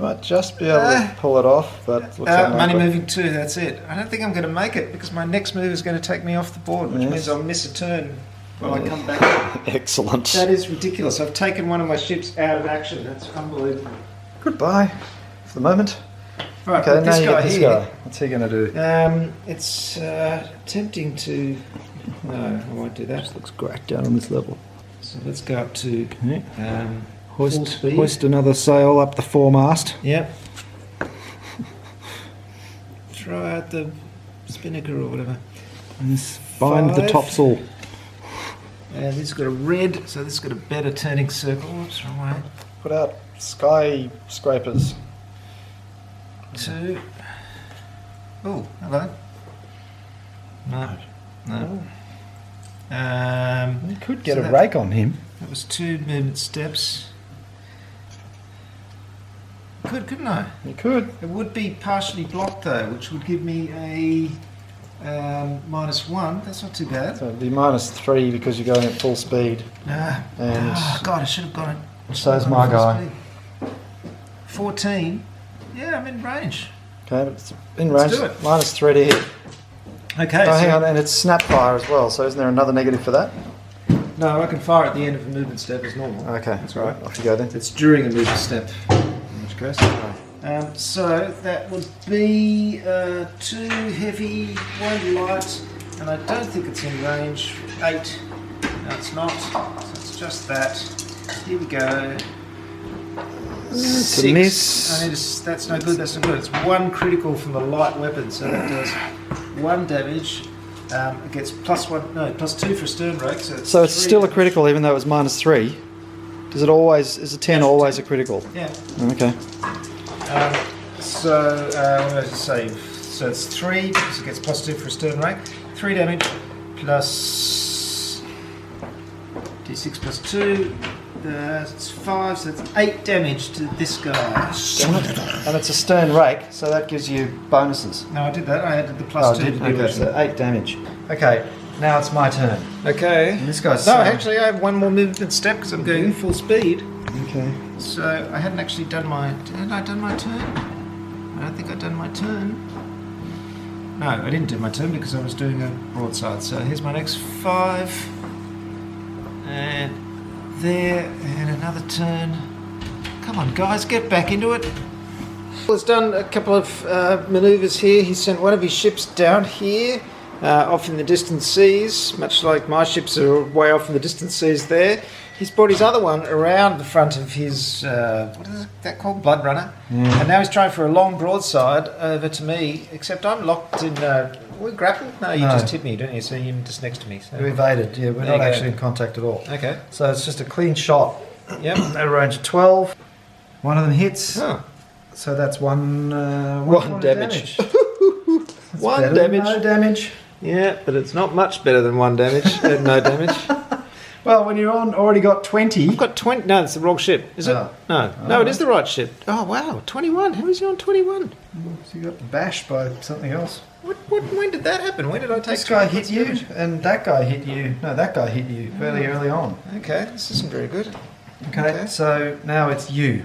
S2: might just be able to pull it off, but looks like
S3: money moving 2, that's it. I don't think I'm going to make it because my next move is going to take me off the board, which means I'll miss a turn when I come back.
S2: Excellent.
S3: That is ridiculous. I've taken one of my ships out of action. That's unbelievable.
S2: Goodbye for the moment.
S3: Right,
S2: Okay,
S3: with
S2: now
S3: this
S2: you
S3: guy
S2: get this
S3: here,
S2: guy. What's he going to do?
S3: it's tempting to... No, I won't do that.
S2: Looks great down on this level.
S3: So let's go up to full speed.
S2: Hoist another sail up the foremast.
S3: Yep. Throw out the spinnaker or whatever.
S2: And find the
S3: 5.
S2: topsail.
S3: And this has got a red, so this has got a better turning circle. Oops, wrong way.
S2: Put out skyscrapers.
S3: 2. Oh, hello. No.
S2: You could get
S3: so
S2: a
S3: that-
S2: rake on him.
S3: That was 2 movement steps. Couldn't I?
S2: You could.
S3: It would be partially blocked though, which would give me a -1. That's not too bad.
S2: So it'd be -3 because you're going at full speed. And
S3: God, I should have gone it.
S2: so's my guy.
S3: 14. Yeah, I'm in range.
S2: Okay, but it's in
S3: Let's
S2: range.
S3: do it.
S2: -3 to hit.
S3: Okay.
S2: Oh, hang on, and it's snap fire as well. So isn't there another negative for that?
S3: No, I can fire at the end of a movement step as normal.
S2: Okay, that's right. Off you go then.
S3: It's during a movement step. In which case. So that would be 2 heavy, 1 light, and I don't think it's in range. 8. No, it's not. So it's just that. Here we go.
S2: It's a
S3: 6.
S2: miss.
S3: I need to, that's no good. That's no good. It's 1 critical from the light weapon, so that does 1 damage. It gets +2 for a stern rake.
S2: So it's still a critical, even though it was -3. Is a 10 always a critical?
S3: Yeah.
S2: Okay.
S3: What did I just say? So it's 3 because it gets +2 for a stern rake. 3 damage plus d6 +2. It's 5, so it's 8 damage to this guy.
S2: And it's a stern rake, so that gives you bonuses.
S3: No, I did that. I added the +2 to the
S2: Okay,
S3: original.
S2: so 8 damage. Okay, now it's my turn.
S3: Okay.
S2: And this guy's...
S3: No, actually, I have 1 more movement step because I'm going full speed.
S2: Okay.
S3: So I hadn't actually done my... Hadn't I done my turn? I don't think I'd done my turn. No, I didn't do my turn because I was doing a broadside. So here's my next 5. And there, and another turn. Come on, guys, get back into it. He's done a couple of manoeuvres here. He sent one of his ships down here, off in the distant seas, much like my ships are way off in the distant seas there. He's brought his other one around the front of his, what is that called? Blood Runner.
S2: Yeah.
S3: And now he's trying for a long broadside over to me, except I'm locked in... we grappled? No, you just hit me, don't you? So you're just next to me. So.
S2: We evaded, yeah, we're
S3: There
S2: not
S3: you go.
S2: actually in contact at all.
S3: Okay.
S2: So it's just a clean shot
S3: Yep.
S2: at a range of 12. One of them hits.
S3: Oh.
S2: So that's one
S1: One damage. One
S2: better than
S1: damage.
S2: no damage.
S1: Yeah, but it's not much better than one damage. No damage.
S2: Well, when you're already got 20.
S1: I've got 20. No, it's the wrong ship. Is it?
S2: Oh.
S1: No.
S2: Oh,
S1: No, it is the right ship. Oh, wow. 21. How is he on 21?
S2: So you got bashed by something else.
S1: When did that happen? When did I take
S2: This guy
S1: 20
S2: hit you,
S1: damage?
S2: and that guy hit you. No, that guy hit you fairly early on.
S1: Okay, this isn't very good.
S2: Okay, so now it's you.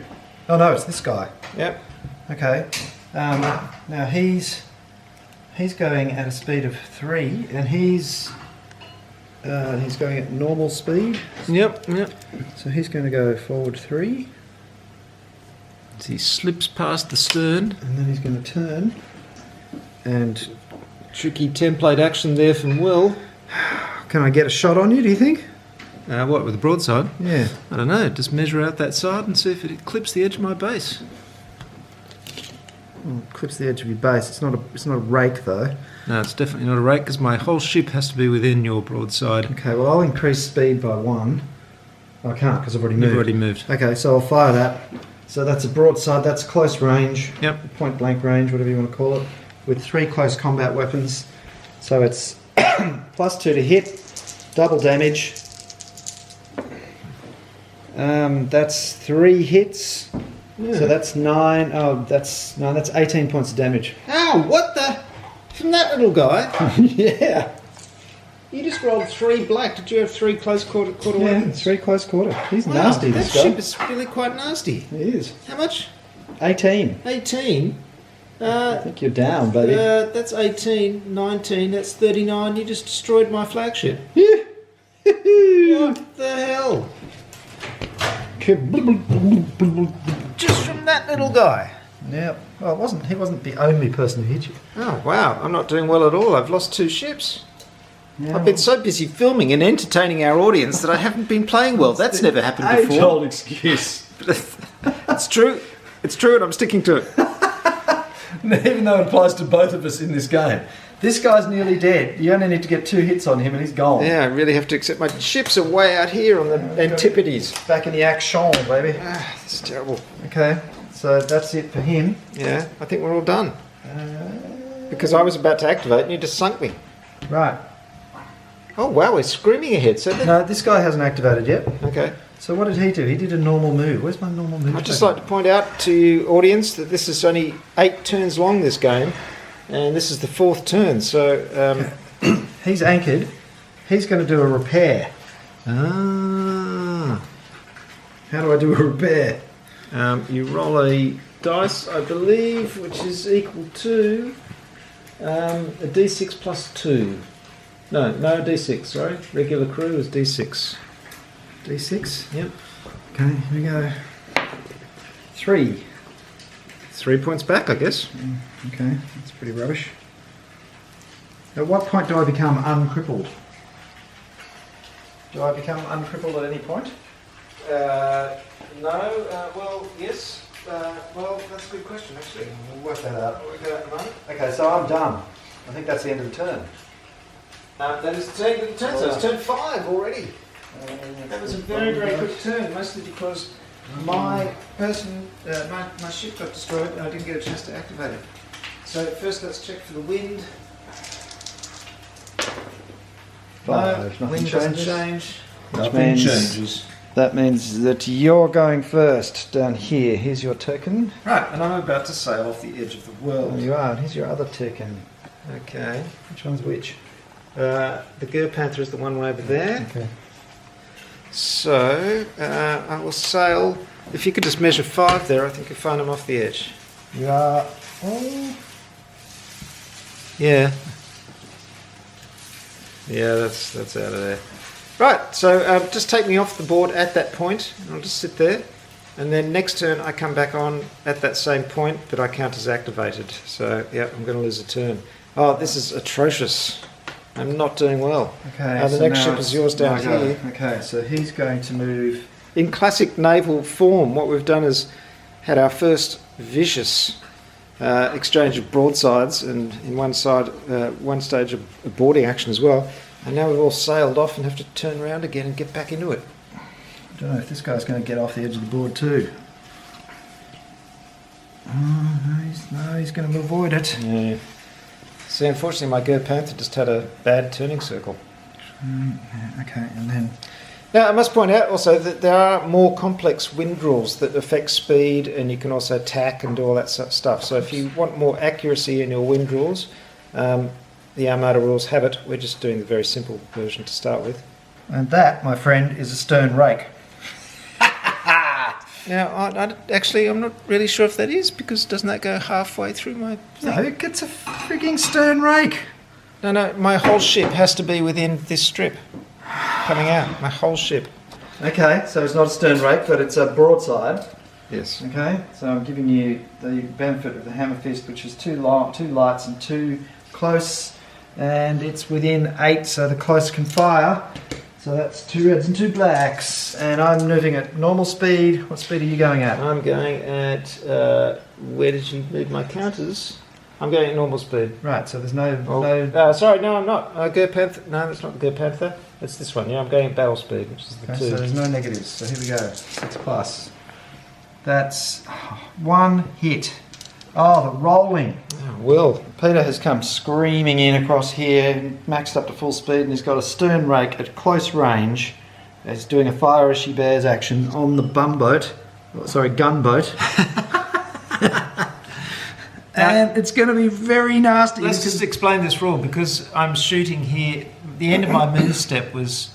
S2: Oh no, it's this guy.
S1: Yep.
S2: Okay. Now he's going at a speed of 3, and he's going at normal speed.
S1: Yep.
S2: So he's going to go forward 3,
S1: So he slips past the stern.
S2: and then he's going to turn. And
S1: Tricky template action there from Will.
S2: can I get a shot on you? Do you think?
S1: What, with the broadside?
S2: Yeah.
S1: I don't know. Just measure out that side and see if it clips the edge of my base.
S2: Well, it clips the edge of your base. It's not a rake though.
S1: No, it's definitely not a rake because my whole ship has to be within your broadside.
S2: Okay. Well, I'll increase speed by 1. I can't because I've already moved.
S1: You've already moved.
S2: Okay, so I'll fire that. So that's a broadside. That's close range.
S1: Yep.
S2: Point blank range, whatever you want to call it, with 3 close combat weapons. So it's +2 to hit, double damage. That's 3 hits.
S1: Yeah.
S2: So that's 9. Oh, that's 18 points of damage.
S1: Ow, what the? From that little guy?
S2: Yeah.
S1: You just rolled 3 black. Did you have 3 close quarter
S2: Yeah,
S1: weapons?
S2: 3 close quarter. He's
S1: Wow,
S2: nasty,
S1: that
S2: this guy.
S1: ship is really quite nasty.
S2: He is.
S1: How much?
S2: 18.
S1: 18.
S2: I think you're down, baby.
S1: That's 18, 19, that's 39. You just destroyed my flagship.
S2: Yeah.
S1: What the hell? Just from that little guy.
S2: Yeah. Well, he wasn't the only person who hit you.
S1: Oh, wow. I'm not doing well at all. I've lost 2 ships.
S2: Yeah,
S1: I've been so busy filming and entertaining our audience that I haven't been playing well. That's never happened before.
S2: age-old excuse.
S1: It's true. It's true, and I'm sticking to it.
S2: Even though it applies to both of us in this game. This guy's nearly dead. You only need to get 2 hits on him and he's gone.
S1: Yeah, I really have to accept my ships are way out here on the Antipodes.
S2: Back in the action, baby.
S1: Ah, this is terrible.
S2: Okay, so that's it for him.
S1: Yeah, I think we're all done. Because I was about to activate and you just sunk me.
S2: Right.
S1: Oh, wow, we're screaming ahead. So
S2: No, this guy hasn't activated yet.
S1: okay.
S2: So what did he do? He did a normal move. Where's my normal move?
S1: I'd just like to point out to you, audience, that this is only 8 turns long, this game. And this is the 4th turn, so...
S2: He's anchored. He's going to do a repair.
S1: Ah.
S2: How do I do a repair?
S1: You roll a dice, I believe, which is equal to a d6 plus 2. No d6, sorry. Regular crew is d6.
S2: D6?
S1: Yep.
S2: Okay, here we go. 3.
S1: 3 points back, I guess.
S2: Okay, that's pretty rubbish. At what point do I become uncrippled? Do I become uncrippled at any point?
S1: No, well, yes. Well, that's a good question, actually.
S2: We'll work that out.
S1: I'll work it out in a moment.
S2: Okay, so I'm done. I think that's the end of the turn.
S1: That is the turn, so it's turn 5 already. That was a very, very quick turn, mostly because my my ship got destroyed and I didn't get a chance to activate it. So first let's check for the wind.
S2: 5.
S1: No,
S2: Nothing
S1: wind
S2: changes.
S1: doesn't change.
S2: Which
S1: Nothing
S2: means-
S1: changes.
S2: That means that you're going first down here. Here's your token.
S1: Right, and I'm about to sail off the edge of the
S2: There
S1: world.
S2: you are. And here's your other token.
S1: Okay.
S2: Which one's which?
S1: The Ger Panther is the one way over there.
S2: Okay.
S1: So I will sail. If you could just measure 5 there, I think you'll find I'm off the edge.
S2: You are. Oh.
S1: Yeah. Yeah, that's out of there. Right, so just take me off the board at that point, and I'll just sit there. And then next turn I come back on at that same point, but I count as activated. So, yeah, I'm going to lose a turn. Oh, this is atrocious. I'm not doing well.
S2: Okay.
S1: The
S2: so
S1: next
S2: now
S1: ship
S2: it's
S1: is yours down
S2: my go.
S1: here.
S2: Okay, so he's going to move.
S1: In classic naval form, what we've done is had our first vicious exchange of broadsides, and in one stage of boarding action as well. And now we've all sailed off and have to turn around again and get back into it.
S2: I don't know if this guy's going to get off the edge of the board too. No, he's going to avoid it.
S3: Yeah. See, unfortunately, my Ger Panther just had a bad turning circle.
S2: Okay, and then...
S3: Now, I must point out also that there are more complex wind rules that affect speed, and you can also tack and do all that sort of stuff. So if you want more accuracy in your wind rules, the Armada rules have it. We're just doing the very simple version to start with.
S2: And that, my friend, is a stern rake.
S3: Now, I'm not really sure if that is, because doesn't that go halfway through my thing?
S2: No, it's a frigging stern rake.
S3: No, my whole ship has to be within this strip coming out. My whole ship.
S2: Okay, so it's not a stern rake, but it's a broadside.
S3: Yes.
S2: Okay, so I'm giving you the benefit of the hammer fist, which is two lights and two close, and it's within 8, so the close can fire. So that's 2 reds and 2 blacks, and I'm moving at normal speed. What speed are you going at?
S3: I'm going at, where did you move my counters? I'm going at normal speed.
S2: Right, so there's no...
S3: Sorry, no, I'm not. Ger Panther. No, that's not the Ger Panther. That's this one. Yeah, I'm going at barrel speed, which is the
S2: Okay,
S3: 2.
S2: so there's no negatives. So here we go. 6 plus. That's 1 hit. Oh, the rolling.
S3: Oh, Will.
S2: Peter has come screaming in across here, maxed up to full speed, and he's got a stern rake at close range. He's doing a fire as she bears action on the gunboat. And it's going to be very nasty.
S3: Let's just explain this rule, because I'm shooting here. The end of my move step was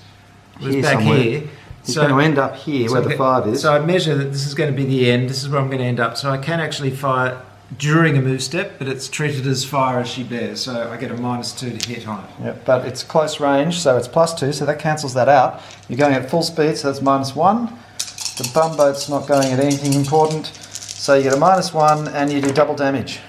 S2: Here
S3: back
S2: somewhere.
S3: here.
S2: He's going to end up here where the 5 is.
S3: So I measure that this is going to be the end. This is where I'm going to end up. So I can actually fire during a move step, but it's treated as fire as she bears. So I get a -2 to hit on it.
S2: Yep, but it's close range, so it's +2, so that cancels that out. You're going at full speed, so that's -1. The bumboat's not going at anything important, so you get a -1 and you do double damage.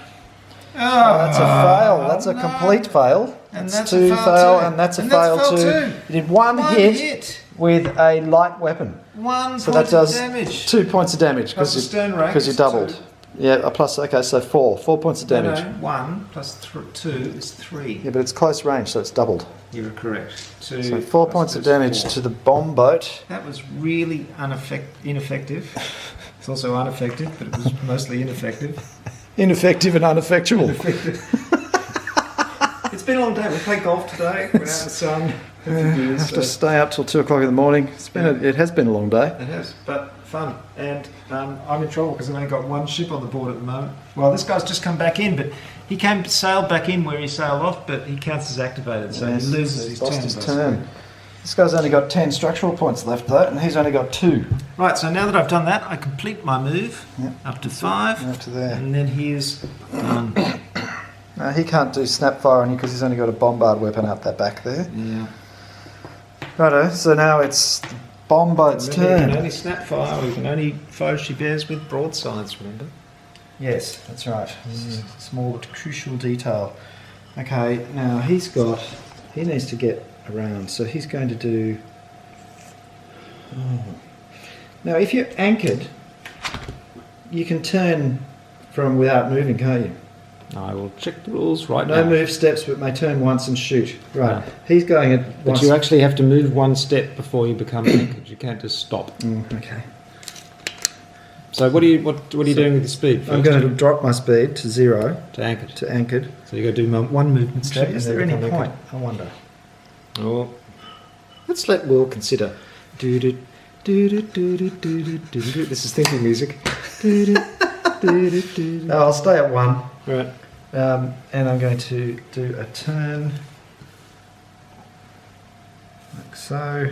S2: Oh, that's a fail. That's a complete fail.
S3: And
S2: That's
S3: that's
S2: 2
S3: a fail
S2: fail,
S3: too.
S2: and that's a
S3: And
S2: fail
S3: that's fail
S2: too.
S3: too.
S2: You did one hit with a light weapon.
S3: 1
S2: So
S3: point
S2: that does
S3: of damage.
S2: 2 points of damage
S3: Plus the stern rake
S2: because you
S3: is
S2: doubled.
S3: 2.
S2: Yeah, a plus. Okay, so 4 points of damage.
S3: No, 1 plus 2 is 3.
S2: Yeah, but it's close range, so it's doubled.
S3: You're correct. 2
S2: So 4
S3: plus
S2: points of
S3: 2 is
S2: damage
S3: 4.
S2: to the bomb boat.
S3: That was really ineffective. It's also ineffective, but it was mostly ineffective.
S2: Ineffective and ineffectual.
S3: It's been a long day. We played golf today. Went out in the sun.
S2: I have to stay up till 2 o'clock in the morning. It has been a long day.
S3: It has, but fun. And I'm in trouble because I've only got one ship on the board at the moment. Well, this guy's just come back in, but he sailed back in where he sailed off, but he counts as activated, so
S2: Yes,
S3: he loses his
S2: lost
S3: turn.
S2: his
S3: basically.
S2: turn. This guy's only got 10 structural points left though, and he's only got 2.
S3: Right, so now that I've done that, I complete my move
S2: Yep.
S3: up to 5,
S2: Up to there.
S3: and then he's gone.
S2: No, he can't do snapfire on you because he's only got a bombard weapon out that back there.
S3: Yeah.
S2: Righto, so now it's the bomb boat's
S3: Remember, you
S2: turn.
S3: can only snap fire, or you can only fire she bears with broadsides, remember?
S2: Yes, that's right. Small but crucial detail. Okay, now he needs to get around, so he's going to do... Now if you're anchored, you can turn from without moving, can't you?
S3: I will check the rules right
S2: No move steps, but may turn once and shoot. Right,
S3: No.
S2: he's going at
S3: But
S2: once.
S3: you actually have to move one step before you become anchored. You can't just stop.
S2: Okay.
S3: So what are you doing with the speed?
S2: I'm
S3: First?
S2: going to drop my speed to 0
S3: to anchored.
S2: to anchored.
S3: So you got to do one movement step.
S2: Is
S3: and
S2: there
S3: then
S2: any
S3: become
S2: point?
S3: anchored.
S2: I wonder.
S3: Oh, let's let Will consider. Do-do, do-do, do-do, do-do, do-do. This is thinking music.
S2: No, I'll stay at 1.
S3: Right.
S2: And I'm going to do a turn like so,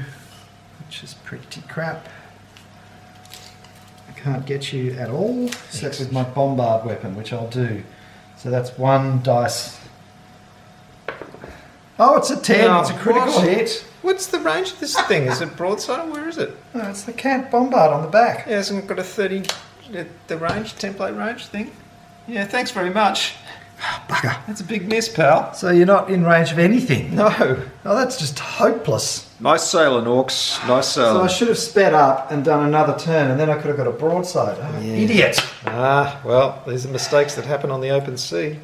S2: which is pretty crap. I can't get you at all, except with my bombard weapon, which I'll do. So that's 1 dice. Oh, it's a 10.
S3: Oh,
S2: it's a critical
S3: what?
S2: hit.
S3: What's the range of this thing? Is it broadside? Where is it?
S2: No, it's the Cant bombard on the back.
S3: Yeah, hasn't it got a 30, the range, template range thing? Yeah, thanks very much.
S2: Bugger.
S3: That's a big miss, pal.
S2: So you're not in range of anything.
S3: No.
S2: Oh, that's just hopeless.
S1: Nice sailing, Orcs. Nice
S2: So I
S1: sailing.
S2: should have sped up and done another turn, and then I could have got a broadside. Oh,
S3: Yeah.
S2: Idiot!
S3: Well, these are mistakes that happen on the open sea.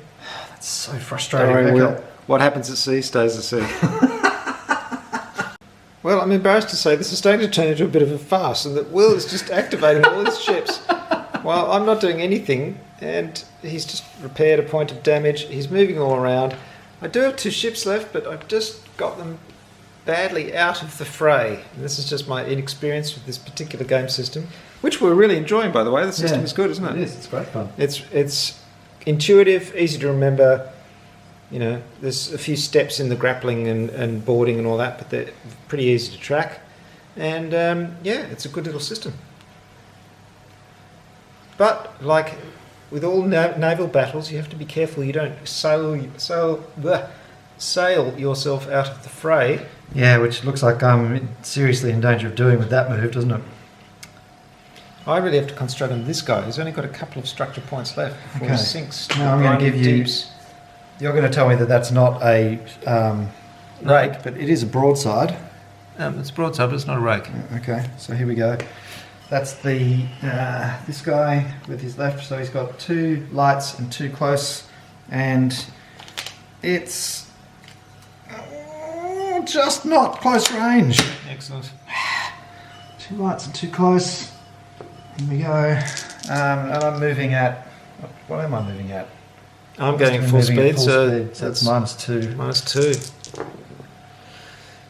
S2: That's so
S1: Don't
S2: frustrating.
S1: worry,
S2: Becca.
S1: Will. What happens at sea stays at sea.
S3: Well, I'm embarrassed to say this is starting to turn into a bit of a farce, and that Will is just activating all his ships
S1: Well, I'm not doing anything, and he's just repaired a point of damage. He's moving all around. I do have 2 ships left, but I've just got them badly out of the fray. And this is just my inexperience with this particular game system, which we're really enjoying, by the way. The system is good, isn't it?
S2: It is. It's great fun.
S1: It's intuitive, easy to remember. You know, there's a few steps in the grappling and boarding and all that, but they're pretty easy to track. And yeah, it's a good little system. But like with all naval battles, you have to be careful you don't sail yourself out of the fray.
S2: Yeah, which looks like I'm seriously in danger of doing with that move, doesn't it?
S1: I really have to concentrate on this guy. He's only got a couple of structure points left before he sinks.
S2: Now I'm going to give you...
S1: Deeps.
S2: You're going to tell me that that's not a rake, but it is a broadside.
S3: It's a broadside, but it's not a rake.
S2: Okay, so here we go. That's the this guy with his left, so he's got 2 lights and 2 close, and it's just not close range.
S3: Excellent.
S2: 2 lights and 2 close. Here we go. And I'm moving at... What am I moving at?
S1: I'm going full speed, so
S2: that's -2.
S1: -2.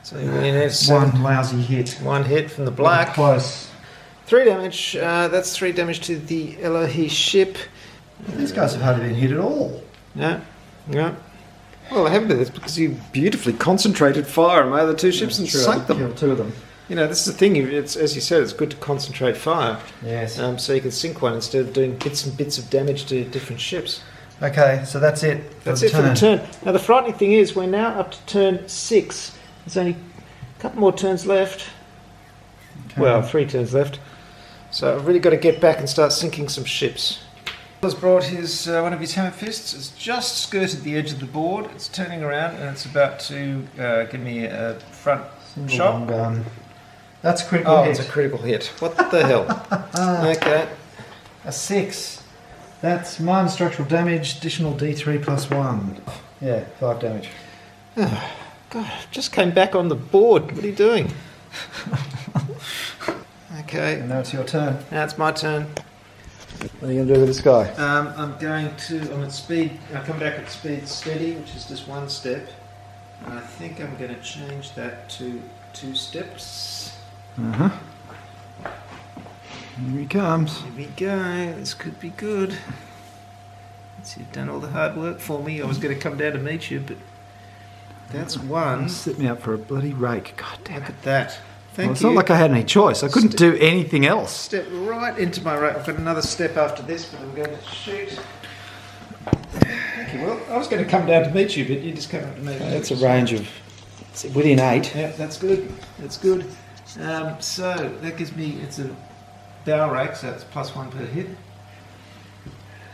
S1: So you need
S2: 1 lousy hit.
S1: 1 hit from the black.
S2: Close.
S1: 3 damage. That's 3 damage to the Elohi ship.
S2: These guys have hardly been hit at all.
S1: Yeah, yeah. Well, I haven't been. It's because you beautifully concentrated fire on my other 2 ships and sunk them.
S2: Killed 2 of them.
S1: You know, this is the thing. It's as you said. It's good to concentrate fire.
S2: Yes.
S1: So you can sink one instead of doing bits and bits of damage to different ships.
S2: Okay, so that's it.
S1: That's it for the turn. Now the frightening thing is, we're now up to turn 6. There's only a couple more turns left.
S2: Okay.
S1: Well, 3 turns left. So I've really got to get back and start sinking some ships. Has brought his one of his hammer fists. It's just skirted the edge of the board. It's turning around and it's about to give me a front shot.
S2: Gun. That's a critical hit.
S1: It's a critical hit. What the hell? Okay.
S2: A 6. That's minus structural damage, additional D3 plus 1. Yeah, 5 damage.
S1: Oh, God, just came back on the board. What are you doing? Okay.
S2: And now it's your turn.
S1: Now it's my turn.
S2: What are you going to do with this guy?
S1: I'm at speed. I come back at speed steady, which is just 1 step. And I think I'm going to change that to 2 steps.
S2: Uh-huh. Here he comes.
S1: Here we go. This could be good. You've done all the hard work for me. I was going to come down to meet you, but that's 1.
S2: Set me up for a bloody rake. God damn
S1: Look
S2: it.
S1: at that. Thank
S2: It's
S1: you.
S2: not like I had any choice. I couldn't do anything else.
S1: Step right into my rake. I've got another step after this, but I'm going to shoot. Thank you. Well, I was going to come down to meet you, but you just came up to me.
S2: That's a range of within 8.
S1: Yeah, that's good. That's good. So that gives me, it's a bow rake, so it's +1 per hit.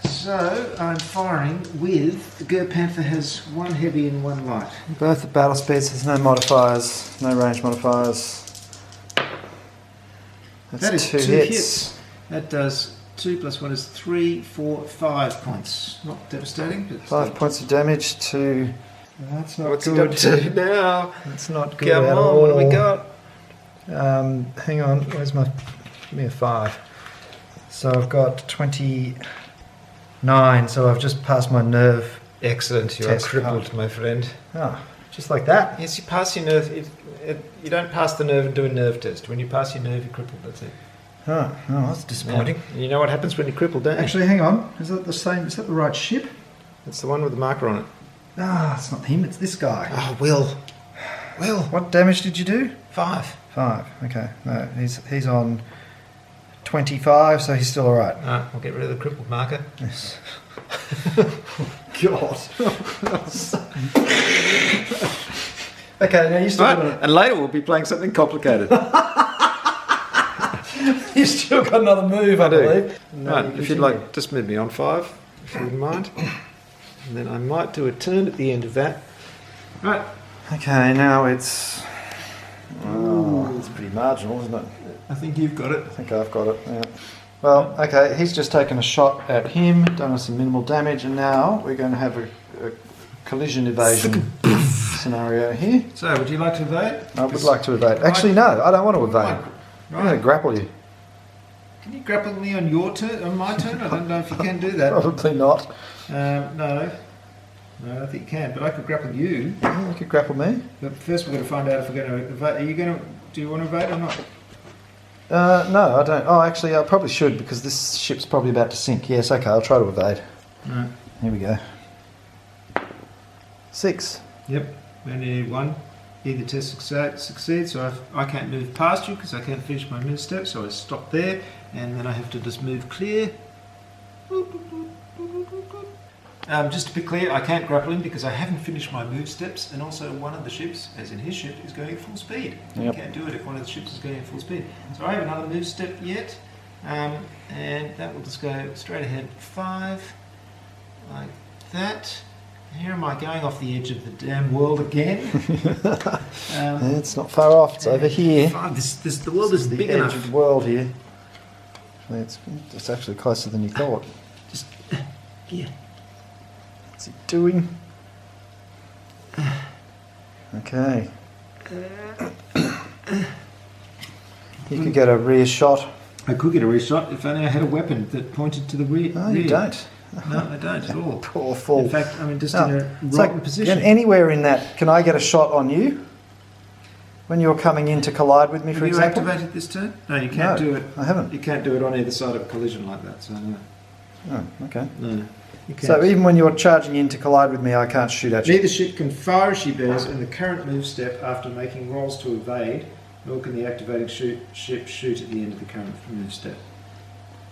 S1: So I'm firing with, the Gur Panther has 1 heavy and 1 light.
S2: Both at battle speeds, there's no modifiers, no range modifiers. That's
S1: That is
S2: 2
S1: 2
S2: hits.
S1: hits. That does 2 plus 1 is 3, 4, 5 points. Not devastating, but
S2: 5 points of damage to... That's not
S1: what's
S2: good.
S1: he got to now?
S2: That's not good
S1: Come
S2: at
S1: on,
S2: all.
S1: what do we got?
S2: Hang on, where's my... Give me a 5. So I've got 29, so I've just passed my nerve.
S1: Excellent, you are
S2: Test
S1: crippled, my friend.
S2: Oh, just like that.
S1: Yes, you pass your nerve. You don't pass the nerve and do a nerve test. When you pass your nerve, you're crippled, that's it.
S2: Oh, that's disappointing.
S1: Yeah. You know what happens when you're crippled, don't you?
S2: Actually, hang on. Is that the same? Is that the right ship?
S1: It's the one with the marker on it.
S2: Ah, it's not him, it's this guy.
S1: Oh, Will. Will.
S2: What damage did you do?
S1: 5.
S2: 5. Okay. No, he's on 25, so he's still alright.
S1: Alright, we'll get rid of the crippled marker.
S2: Yes. God. Okay, now you still got
S1: and later we'll be playing something complicated.
S2: you still got another move, I believe.
S1: Right, if you'd like, just move me on 5, if you wouldn't mind. And then I might do a turn at the end of that. Right.
S2: Okay, now it's... Oh, it's pretty marginal, isn't it?
S1: I think you've got it.
S2: I think I've got it, yeah. Well, okay, he's just taken a shot at him, done us some minimal damage, and now we're going to have a collision evasion scenario here.
S1: So, would you like to evade?
S2: I would like to evade. Actually, no, I don't want to evade. I'm going to grapple you.
S3: Can you grapple me on your turn, on my turn? I don't know if you can do that.
S2: Probably not.
S3: No, I don't think you can. But I could grapple you.
S2: Yeah, you could grapple me.
S3: But first, we're going to find out if we're going to evade. Are you going to? Do you want to evade or not?
S2: No, I don't. Oh, actually, I probably should because this ship's probably about to sink. Yes, okay, I'll try to evade.
S3: Right.
S2: Here we go. 6.
S3: Yep. We only need 1. Either test succeeds, so I can't move past you because I can't finish my move step, so I stop there, and then I have to just move clear. Just to be clear, I can't grapple him because I haven't finished my move steps, and also one of the ships, as in his ship, is going full speed.
S2: Yep.
S3: You can't do it if one of the ships is going full speed. So I have another move step yet, and that will just go straight ahead 5, like that. Here am I going off the edge of the damn world again?
S2: It's not far off. It's over here.
S3: The world is
S2: the
S3: big
S2: edge
S3: enough.
S2: of the world here. It's actually closer than you thought.
S3: Just here.
S2: What's he doing? Okay. You could get a rear shot.
S3: I could get a rear shot if only I had a weapon that pointed to the rear.
S2: No, you don't.
S3: No, I don't at all.
S2: Poor fool.
S3: In fact, I'm just
S2: No,
S3: in a
S2: it's
S3: rotten
S2: like,
S3: position.
S2: anywhere in that, can I get a shot on you? When you're coming in to collide with me,
S3: Have
S2: for
S3: you
S2: example?
S3: activated this turn? No, you can't do it.
S2: I haven't.
S3: You can't do it on either side of a collision like that. So no.
S2: Oh, okay.
S3: No. You can't.
S2: So even when you're charging in to collide with me, I can't shoot at you.
S3: Neither ship can fire as she bears in the current move step after making rolls to evade, nor can the activating ship shoot at the end of the current move step.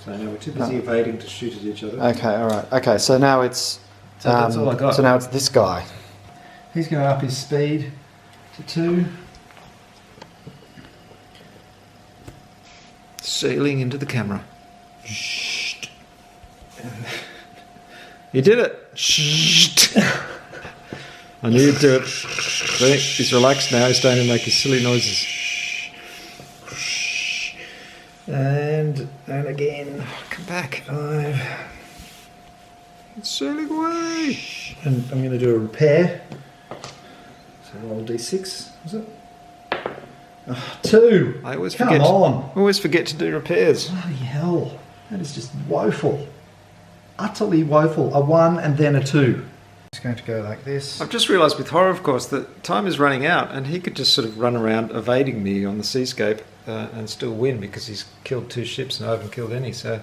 S3: So no, we're too busy evading to shoot at each other.
S2: Okay, all right. Okay, so now it's
S3: that's all I got.
S2: So now it's this guy.
S3: He's going to up his speed to 2. Sailing into the camera. Shh. You did it. Shh. I knew you'd do it. See, he's relaxed now. He's starting to make his silly noises. And again. Come back. 5. It's sailing away. And I'm going to do a repair. So roll d6. Was it? 2. I always
S2: Come
S3: forget.
S2: on.
S3: Always forget to do repairs.
S2: Bloody hell. That is just woeful. Utterly woeful. A 1 and then a 2. It's going to go like this.
S3: I've just realised with horror, of course, that time is running out, and he could just sort of run around evading me on the seascape and still win because he's killed 2 ships and I haven't killed any. So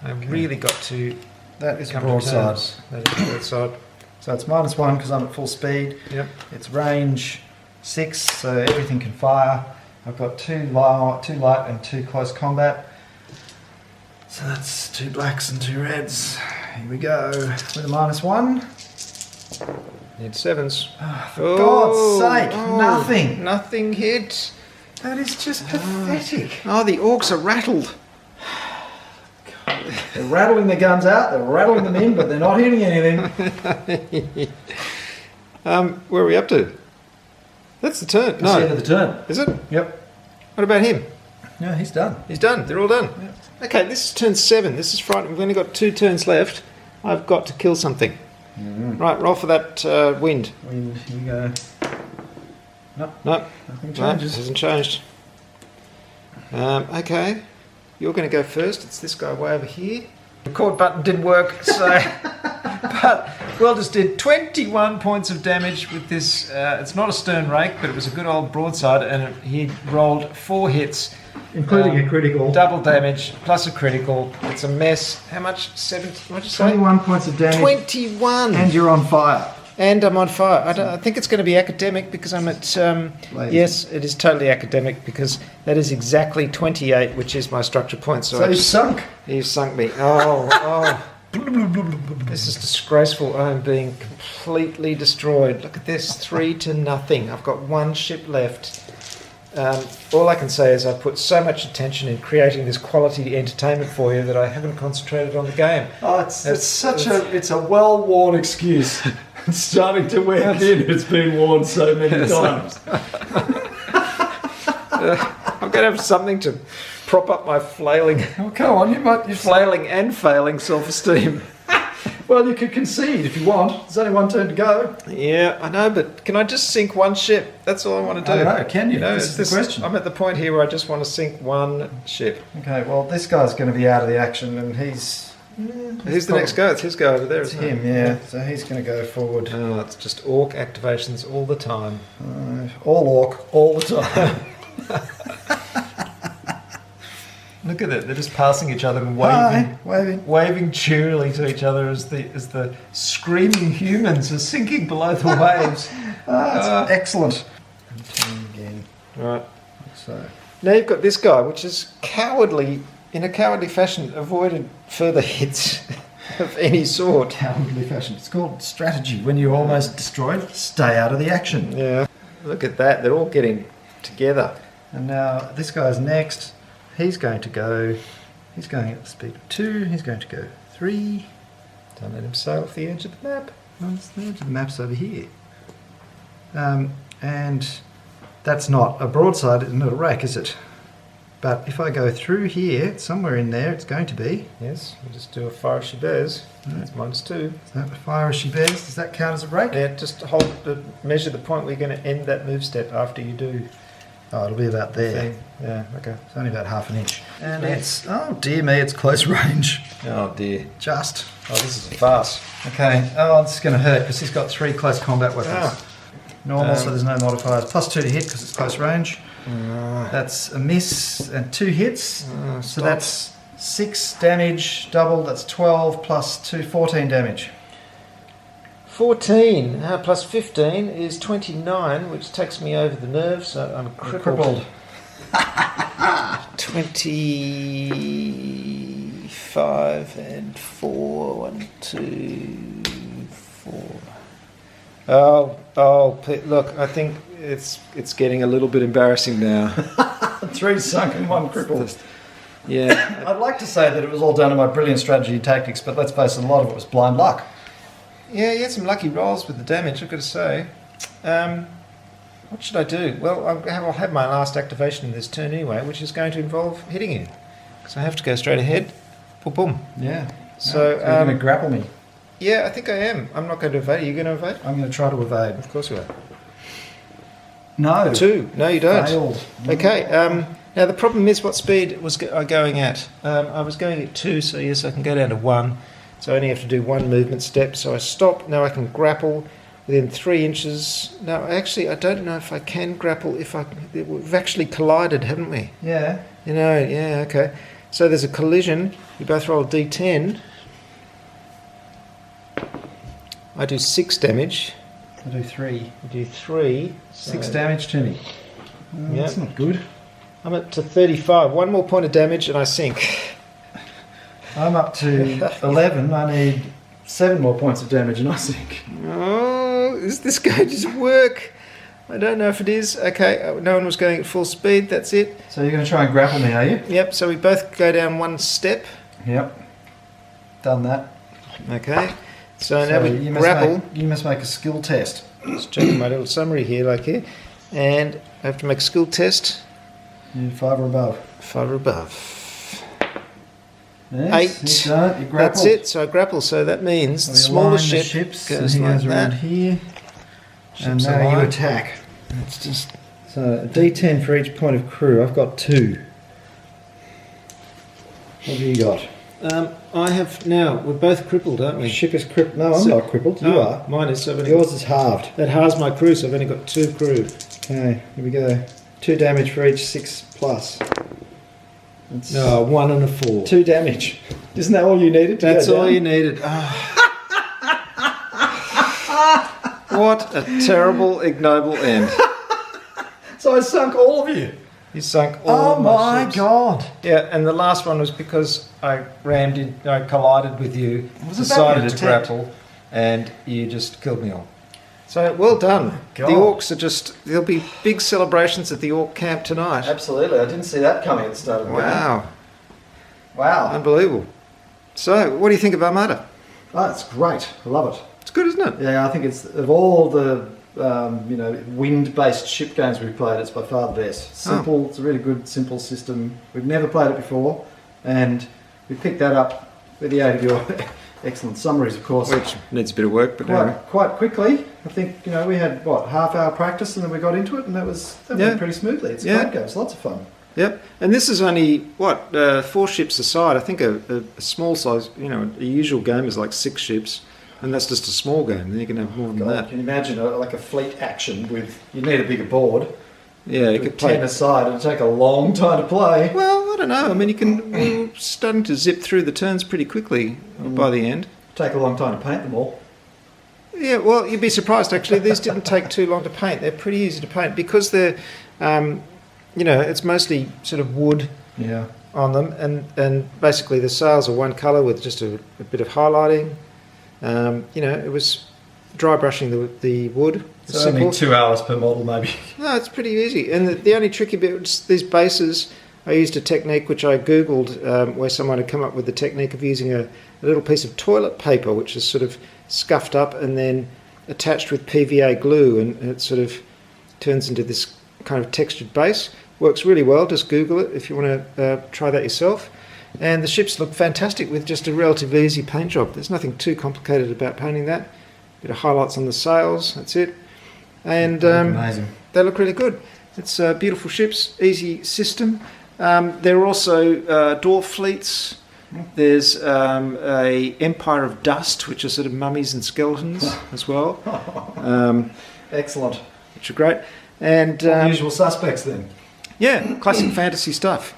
S3: I've really got to.
S2: That is a
S3: come to
S2: broadside.
S3: terms. That is a broadside.
S2: So it's -1 because I'm at full speed.
S3: Yep.
S2: It's range 6, so everything can fire. I've got 2 light and 2 close combat. So that's 2 blacks and 2 reds. Here we go. With a -1.
S3: Need 7s.
S2: For God's sake, nothing.
S3: Nothing hit.
S2: That is just pathetic.
S3: Oh, the orcs are rattled.
S2: They're rattling their guns out, they're rattling them in, but they're not hitting anything.
S3: Where are we up to? That's the turn.
S2: That's the end of the turn.
S3: Is it?
S2: Yep.
S3: What about him?
S2: No, he's done.
S3: He's done. They're all done.
S2: Yep.
S3: Okay, this is turn 7. This is frightening. We've only got 2 turns left. I've got to kill something. Right, roll for that wind.
S2: Wind, here we go.
S3: No,
S2: Nothing changes.
S3: hasn't changed. Okay, you're going to go first. It's this guy way over here. The record button didn't work, so... But Will just did 21 points of damage with this. It's not a stern rake, but it was a good old broadside, and he rolled 4 hits.
S2: Including a critical.
S3: Double damage, plus a critical. It's a mess. How much? 7? What'd you say?
S2: 21 points of damage.
S3: 21!
S2: And you're on fire.
S3: And I'm on fire. I think it's going to be academic because I'm at... yes, it is totally academic because that is exactly 28, which is my structure point.
S2: So you've sunk.
S3: You've sunk me. Oh. This is disgraceful. I am being completely destroyed. Look at this, 3-0. I've got 1 ship left. All I can say is I've put so much attention in creating this quality entertainment for you that I haven't concentrated on the game.
S2: Oh, it's a well-worn excuse. It's starting to wear thin. It's been worn so many times.
S3: I'm going to have something to prop up my flailing...
S2: Oh, come on, you're
S3: flailing and failing self-esteem.
S2: Well, you could concede if you want. There's only one turn to go.
S3: Yeah, I know, but can I just sink one ship? That's all I want to do.
S2: I don't know, can you?
S3: know,
S2: This is the question.
S3: I'm at the point here where I just want to sink one ship.
S2: Okay, well, this guy's going to be out of the action, and he's...
S3: Who's the next guy? It's his guy over there,
S2: It's
S3: isn't it?
S2: him, yeah. So he's going to go forward.
S3: Oh, it's just orc activations all the time.
S2: All orc, all the time.
S3: Look at it, they're just passing each other and
S2: Hi,
S3: waving.
S2: waving.
S3: Waving cheerily to each other as the screaming humans are sinking below the waves.
S2: That's excellent. And turn again.
S3: Right.
S2: So,
S3: Now you've got this guy, which is in a cowardly fashion, avoided further hits of any sort.
S2: cowardly fashion. It's called strategy. When you're almost destroyed, stay out of the action.
S3: Yeah. Look at that, they're all getting together.
S2: And now this guy's next. He's going at the speed of 2. He's going to go 3.
S3: Don't let him sail off the edge of the map.
S2: Well, the edge of the map's over here. And that's not a broadside, not a rake, is it? But if I go through here, somewhere in there, it's going to be.
S3: Yes, we'll just do a fire she bears. That's -2.
S2: Is that fire as she bears? Does that count as a rake?
S3: Yeah, just measure the point where you're going to end that move step after you do.
S2: Oh, it'll be about there.
S3: Thing. Yeah, okay.
S2: It's only about half an inch. And it's, oh dear me, it's close range.
S3: Oh dear.
S2: Just.
S3: Oh, this is a farce.
S2: Okay, oh, this is going to hurt because he's got 3 close combat weapons.
S3: Ah.
S2: Normal, so there's no modifiers. +2 to hit because it's close range. That's a miss and 2 hits. So
S3: Stop.
S2: that's 6 damage, double, that's 12 plus 2, 14 damage.
S3: 14 plus 15 is 29, which takes me over the nerve, so I'm crippled. 25 and 4. 1, 2, 4. Oh, look, I think it's getting a little bit embarrassing now.
S2: 3 sunk and 1 crippled.
S3: Yeah.
S2: I'd like to say that it was all down to my brilliant strategy and tactics, but let's face it, a lot of it was blind luck.
S3: Yeah, you had some lucky rolls with the damage, I've got to say. What should I do? Well, I'll have my last activation in this turn anyway, which is going to involve hitting you. So I have to go straight ahead. Boom, boom.
S2: Yeah.
S3: So,
S2: you're going to grapple me.
S3: Yeah, I think I am. I'm not going to evade. Are you going to evade?
S2: I'm going to try to evade.
S3: Of course you are.
S2: No.
S3: 2. No, you don't.
S2: Failed.
S3: Okay. Now, the problem is what speed was I going at? I was going at 2, so yes, I can go down to 1. So I only have to do 1 movement step. So I stop. Now I can grapple within 3 inches. Now, actually, I don't know if I can grapple we've actually collided, haven't we?
S2: Yeah.
S3: Yeah, okay. So there's a collision. We both roll a d10. I do 6 damage.
S2: I do 3.
S3: You do 3.
S2: 6 damage to me.
S3: Yeah.
S2: That's not good.
S3: I'm up to 35. 1 more point of damage and I sink.
S2: I'm up to 11. I need 7 more points of damage and I sink.
S3: Oh, is this going to work? I don't know if it is. Okay, no one was going at full speed. That's it.
S2: So you're going to try and grapple me, are you?
S3: Yep, so we both go down 1 step.
S2: Yep. Done that.
S3: Okay. So now we
S2: you
S3: grapple.
S2: You must make a skill test.
S3: Just checking my little summary here. And I have to make a skill test.
S2: You need 5 or above.
S3: 5 or above.
S2: Yes,
S3: 8.
S2: You've done it. You grappled.
S3: That's it. So I grapple. So that means
S2: So
S3: the
S2: you
S3: smaller
S2: align
S3: ship
S2: the ships,
S3: goes
S2: and he
S3: like
S2: goes around
S3: that.
S2: here. And
S3: Ships
S2: now you
S3: align.
S2: attack. It's just so a D10 for each point of crew. I've got 2. What have you got?
S3: I have now. We're both crippled, aren't
S2: The
S3: we?
S2: ship is crippled. No, I'm
S3: So-
S2: not crippled. You are.
S3: Mine is. So I've only
S2: Yours is halved.
S3: that halves my crew. So I've only got 2 crew.
S2: Okay, here we go. 2 damage for each 6 plus. That's
S3: No, 1 and a 4.
S2: 2 damage. Isn't that all you needed?
S3: That's all you needed. What a terrible, ignoble end.
S2: So I sunk all of you.
S3: You sunk all
S2: Oh
S3: my
S2: my
S3: ships.
S2: god.
S3: Yeah, and the last one was because I collided with you,
S2: was a
S3: decided
S2: valiant
S3: to
S2: attempt.
S3: grapple, and you just killed me all. So, well done. The
S2: God.
S3: orcs are there'll be big celebrations at the orc camp tonight.
S2: Absolutely. I didn't see that coming at the start of the game.
S3: Wow.
S2: Wow.
S3: Unbelievable. So, what do you think of Armada?
S2: Oh, it's great. I love it.
S3: It's good, isn't it?
S2: Yeah, I think it's of all the wind-based ship games we've played, it's by far the best. Simple. It's a really good, simple system. We've never played it before, and we picked that up with the aid of your excellent summaries, of course.
S3: Which needs a bit of work, but anyway.
S2: Quite quickly. I think we had half-hour practice, and then we got into it, and that went pretty smoothly. It's a great game. It's lots of fun.
S3: Yep, and this is only 4 ships aside. I think a small size, a usual game is like 6 ships, and that's just a small game. Then you can have more than that.
S2: Can you imagine like a fleet action with? You need a bigger board.
S3: Yeah, you could play
S2: 10 aside. It'd take a long time to play.
S3: Well, I don't know. I mean, we're starting to zip through the turns pretty quickly by the end.
S2: Take a long time to paint them all.
S3: Yeah, well, you'd be surprised actually. These didn't take too long to paint. They're pretty easy to paint because they're, it's mostly sort of wood on them, and basically the sails are one colour with just a bit of highlighting. It was dry brushing the wood.
S2: So only 2 hours per model, maybe.
S3: No, it's pretty easy. And the only tricky bit was these bases. I used a technique which I googled, where someone had come up with the technique of using a little piece of toilet paper, which is sort of scuffed up and then attached with PVA glue, and it sort of turns into this kind of textured base. Works really well. Just Google it if you want to try that yourself. And the ships look fantastic with just a relatively easy paint job. There's nothing too complicated about painting that. Bit of highlights on the sails. That's it. And
S2: amazing.
S3: They look really good. It's beautiful ships, easy system. There are also dwarf fleets. There's a Empire of Dust, which are sort of mummies and skeletons as well.
S2: Excellent.
S3: Which are great. And
S2: usual suspects then.
S3: Yeah, classic fantasy stuff.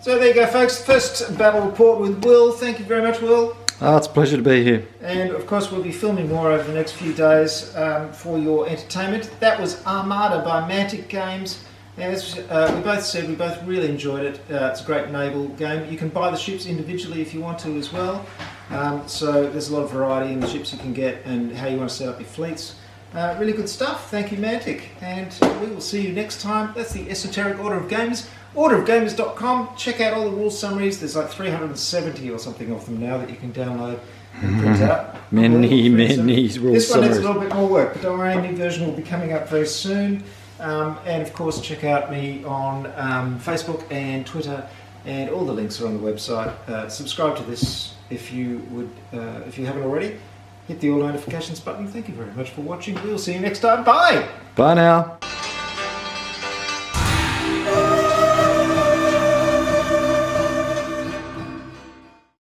S3: So there you go, folks. First battle report with Will. Thank you very much, Will.
S2: It's a pleasure to be here.
S3: And of course, we'll be filming more over the next few days for your entertainment. That was Armada by Mantic Games. As we both said, we both really enjoyed it. It's a great naval game. You can buy the ships individually if you want to as well. So there's a lot of variety in the ships you can get and how you want to set up your fleets. Really good stuff. Thank you, Mantic. And we will see you next time. That's the Esoteric Order of Games. Orderofgamers.com. Check out all the rule summaries. There's like 370 or something of them now that you can download and print out.
S2: Many rule
S3: This one
S2: summaries.
S3: needs a little bit more work, but don't worry, a new version will be coming up very soon. And of course, check out me on Facebook and Twitter, and all the links are on the website. Subscribe to this if you haven't already. Hit the all notifications button. Thank you very much for watching. We'll see you next time. Bye.
S2: Bye now.